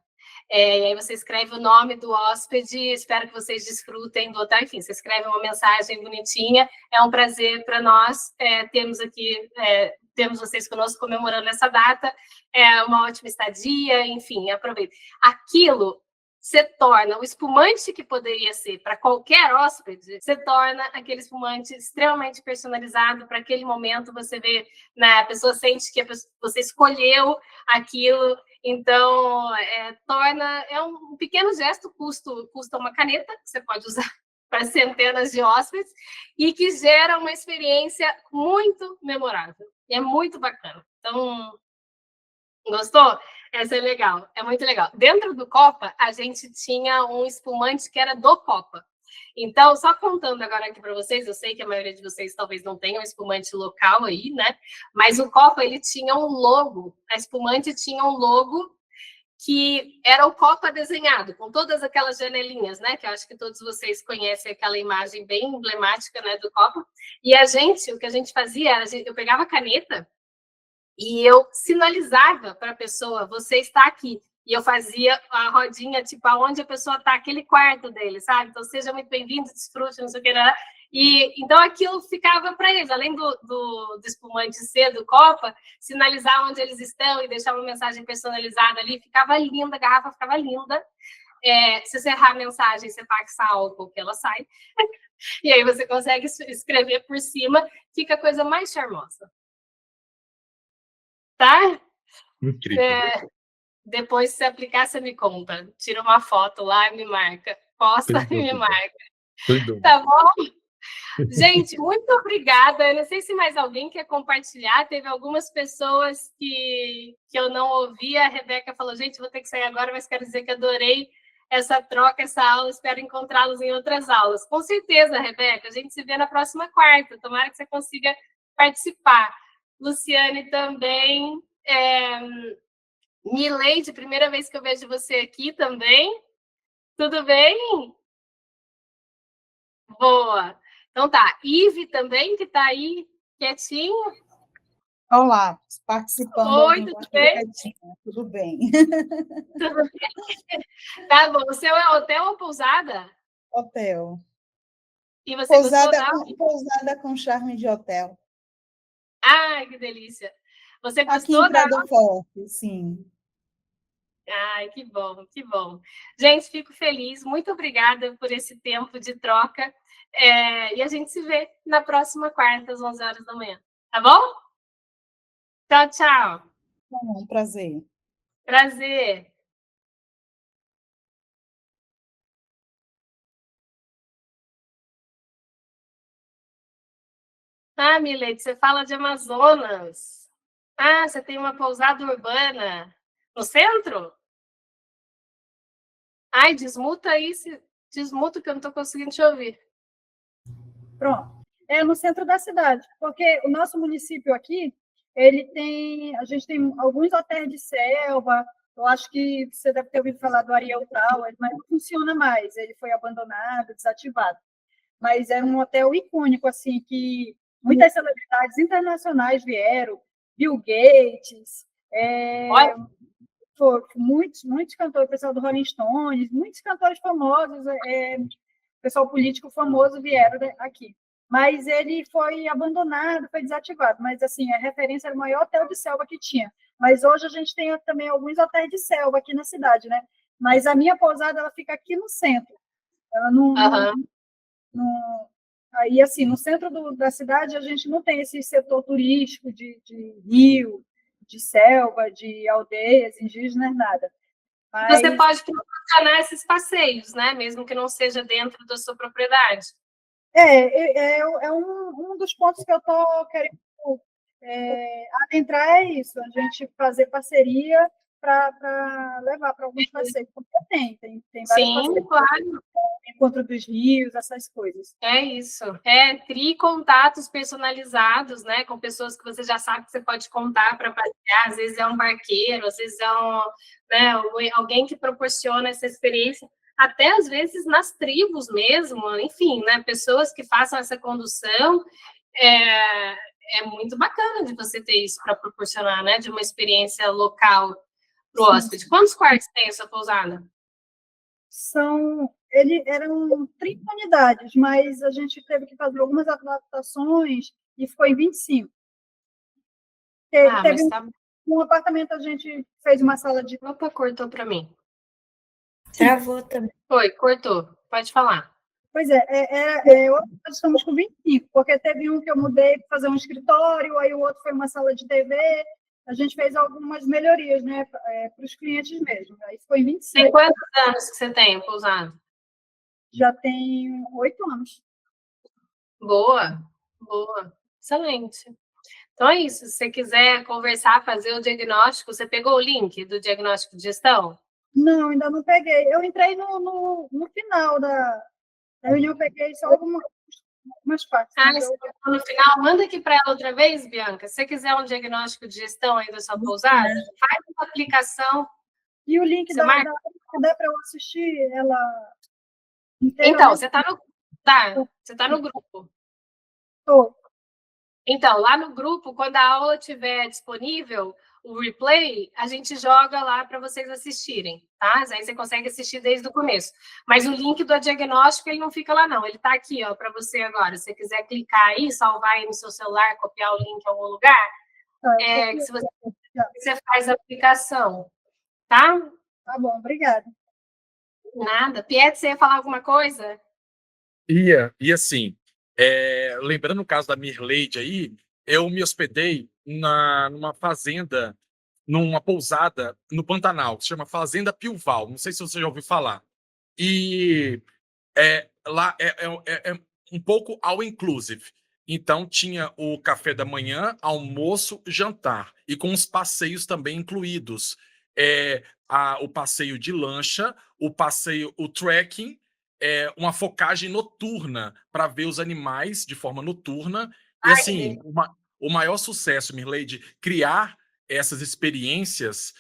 E aí você escreve o nome do hóspede, espero que vocês desfrutem do hotel. Enfim, você escreve uma mensagem bonitinha. É um prazer para nós termos vocês conosco comemorando essa data. É uma ótima estadia, enfim, aproveita. Aquilo você torna o espumante que poderia ser para qualquer hóspede, você torna aquele espumante extremamente personalizado para aquele momento. Você vê, né, a pessoa sente que você escolheu aquilo, então torna um pequeno gesto, custa uma caneta, que você pode usar para centenas de hóspedes, e que gera uma experiência muito memorável. E é muito bacana. Então, gostou? Essa é legal, é muito legal. Dentro do Copa, a gente tinha um espumante que era do Copa. Então, só contando agora aqui para vocês, eu sei que a maioria de vocês talvez não tenha um espumante local aí, né? Mas o Copa, ele tinha um logo, a espumante tinha um logo que era o Copa desenhado, com todas aquelas janelinhas, né? Que eu acho que todos vocês conhecem aquela imagem bem emblemática, né, do Copa. E o que a gente fazia era, eu pegava a caneta e eu sinalizava para a pessoa, você está aqui. E eu fazia a rodinha, tipo, aonde a pessoa está, aquele quarto dele, sabe? Então, seja muito bem-vindo, desfrute, não sei o que, né? E então aquilo ficava para eles, além do espumante ser do Copa, sinalizar onde eles estão e deixar uma mensagem personalizada ali, ficava linda, a garrafa ficava linda. Se você errar a mensagem, você passa álcool que ela sai. E aí você consegue escrever por cima, fica a coisa mais charmosa. Tá? Incrível. Depois, se aplicar, você me conta. Tira uma foto lá e me marca. Posta e me marca. Tá bom? Gente, muito obrigada. Eu não sei se mais alguém quer compartilhar. Teve algumas pessoas que eu não ouvi. A Rebeca falou, gente, vou ter que sair agora, mas quero dizer que adorei essa troca, essa aula. Espero encontrá-los em outras aulas. Com certeza, Rebeca. A gente se vê na próxima quarta. Tomara que você consiga participar. Luciane também. Mileide, primeira vez que eu vejo você aqui também. Tudo bem? Boa. Então tá. Ive também, que está aí quietinho. Olá, participando. Oi, tudo bem? Tudo bem. Tudo bem. Tá bom. O seu é hotel ou pousada? Hotel. E você Pousada, gostou? pousada com charme de hotel. Ai, que delícia. Você Aqui gostou em Prado Forte, sim. Ai, que bom, que bom. Gente, fico feliz. Muito obrigada por esse tempo de troca. E a gente se vê na próxima quarta, às 11 horas da manhã. Tá bom? Tchau, tchau. Um prazer. Prazer. Ah, Milete, você fala de Amazonas. Ah, você tem uma pousada urbana no centro? Ai, desmuta aí, desmuta que eu não estou conseguindo te ouvir. Pronto. É no centro da cidade, porque o nosso município aqui, a gente tem alguns hotéis de selva. Eu acho que você deve ter ouvido falar do Ariel Tower, mas não funciona mais, ele foi abandonado, desativado. Mas é um hotel icônico, assim, que muitas celebridades internacionais vieram, Bill Gates, muitos cantores, pessoal do Rolling Stones, muitos cantores famosos, pessoal político famoso vieram aqui. Mas ele foi abandonado, foi desativado. Mas, assim, a referência era o maior hotel de selva que tinha. Mas hoje a gente tem também alguns hotéis de selva aqui na cidade, né? Mas a minha pousada, ela fica aqui no centro. Ela aí, assim, no centro da cidade, a gente não tem esse setor turístico de rio, de selva, de aldeias indígenas, nada. Mas você pode proporcionar esses passeios, né? Mesmo que não seja dentro da sua propriedade. É um dos pontos que eu estou querendo adentrar, é isso, a gente fazer parceria para levar para alguns passeios, porque tem vários Sim, passeios, claro. Encontro dos rios, essas coisas. É isso. Crie contatos personalizados, né? Com pessoas que você já sabe que você pode contar para passear. Às vezes é um barqueiro, às vezes é alguém que proporciona essa experiência. Até às vezes nas tribos mesmo, enfim, né? Pessoas que façam essa condução. É muito bacana de você ter isso para proporcionar, né? De uma experiência local para o hóspede. Quantos quartos tem a sua pousada? Eram 30 unidades, mas a gente teve que fazer algumas adaptações e ficou em 25. Teve um apartamento, a gente fez uma sala de... Opa, cortou para mim. Travou também. Foi, cortou. Pode falar. Pois nós estamos com 25, porque teve um que eu mudei para fazer um escritório, aí o outro foi uma sala de TV. A gente fez algumas melhorias, né, para os clientes mesmo. Aí ficou em 25. Tem quantos anos que você tem pousado? Já tem 8 anos. Boa, boa. Excelente. Então é isso. Se você quiser conversar, fazer o diagnóstico, você pegou o link do diagnóstico de gestão? Não, ainda não peguei. Eu entrei no final da reunião, eu peguei só algumas partes. No final, manda aqui para ela outra vez, Bianca. Se você quiser um diagnóstico de gestão aí da sua pousada, faz uma aplicação. E o link dá para eu assistir ela inteira? Então, você está no grupo. Estou. Então, lá no grupo, quando a aula estiver disponível, o replay, a gente joga lá para vocês assistirem, tá? Aí você consegue assistir desde o começo. Mas o link do diagnóstico, ele não fica lá, não. Ele está aqui, ó, para você agora. Se você quiser clicar aí, salvar aí no seu celular, copiar o link em algum lugar, você faz a aplicação, tá? Tá bom, obrigada. Nada. Pietro, você ia falar alguma coisa? E assim, lembrando o caso da Mirleide aí, eu me hospedei numa fazenda, numa pousada no Pantanal, que se chama Fazenda Pilval. Não sei se você já ouviu falar. E lá é um pouco all inclusive. Então, tinha o café da manhã, almoço, jantar, e com os passeios também incluídos. o passeio de lancha, o trekking, uma focagem noturna para ver os animais de forma noturna. E assim, o maior sucesso, Mirleide, criar essas experiências,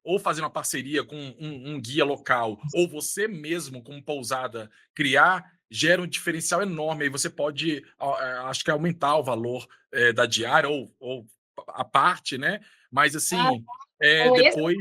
ou fazer uma parceria com um guia local, ou você mesmo, como pousada, criar, gera um diferencial enorme. Aí você pode, acho que, aumentar o valor da diária, ou a parte, né? Mas assim, depois...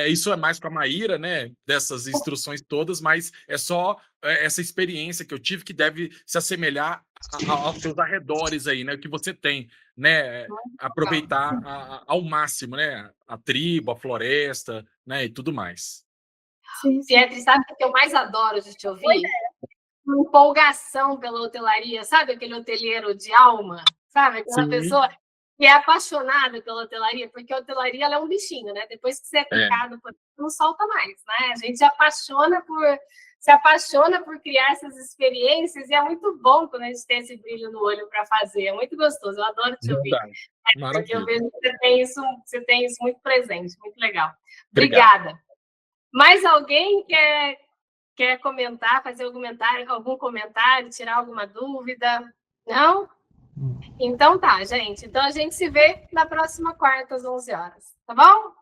isso é mais para a Maíra, né? Dessas instruções todas, mas é só essa experiência que eu tive que deve se assemelhar aos seus arredores aí, né? O que você tem, né? Aproveitar ao máximo, né? A tribo, a floresta, né? E tudo mais. Pietri, sabe o que eu mais adoro de te ouvir? Uma empolgação pela hotelaria, sabe aquele hoteleiro de alma? Sabe aquela pessoa que é apaixonada pela hotelaria, porque a hotelaria ela é um bichinho, né? Depois que você é picado, não solta mais, né? A gente se apaixona por criar essas experiências e é muito bom quando a gente tem esse brilho no olho para fazer. É muito gostoso, eu adoro te ouvir. Porque eu vejo que você tem isso muito presente, muito legal. Obrigada. Mais alguém quer comentar, fazer algum comentário, tirar alguma dúvida? Não? Então tá, gente. Então a gente se vê na próxima quarta às 11 horas, tá bom?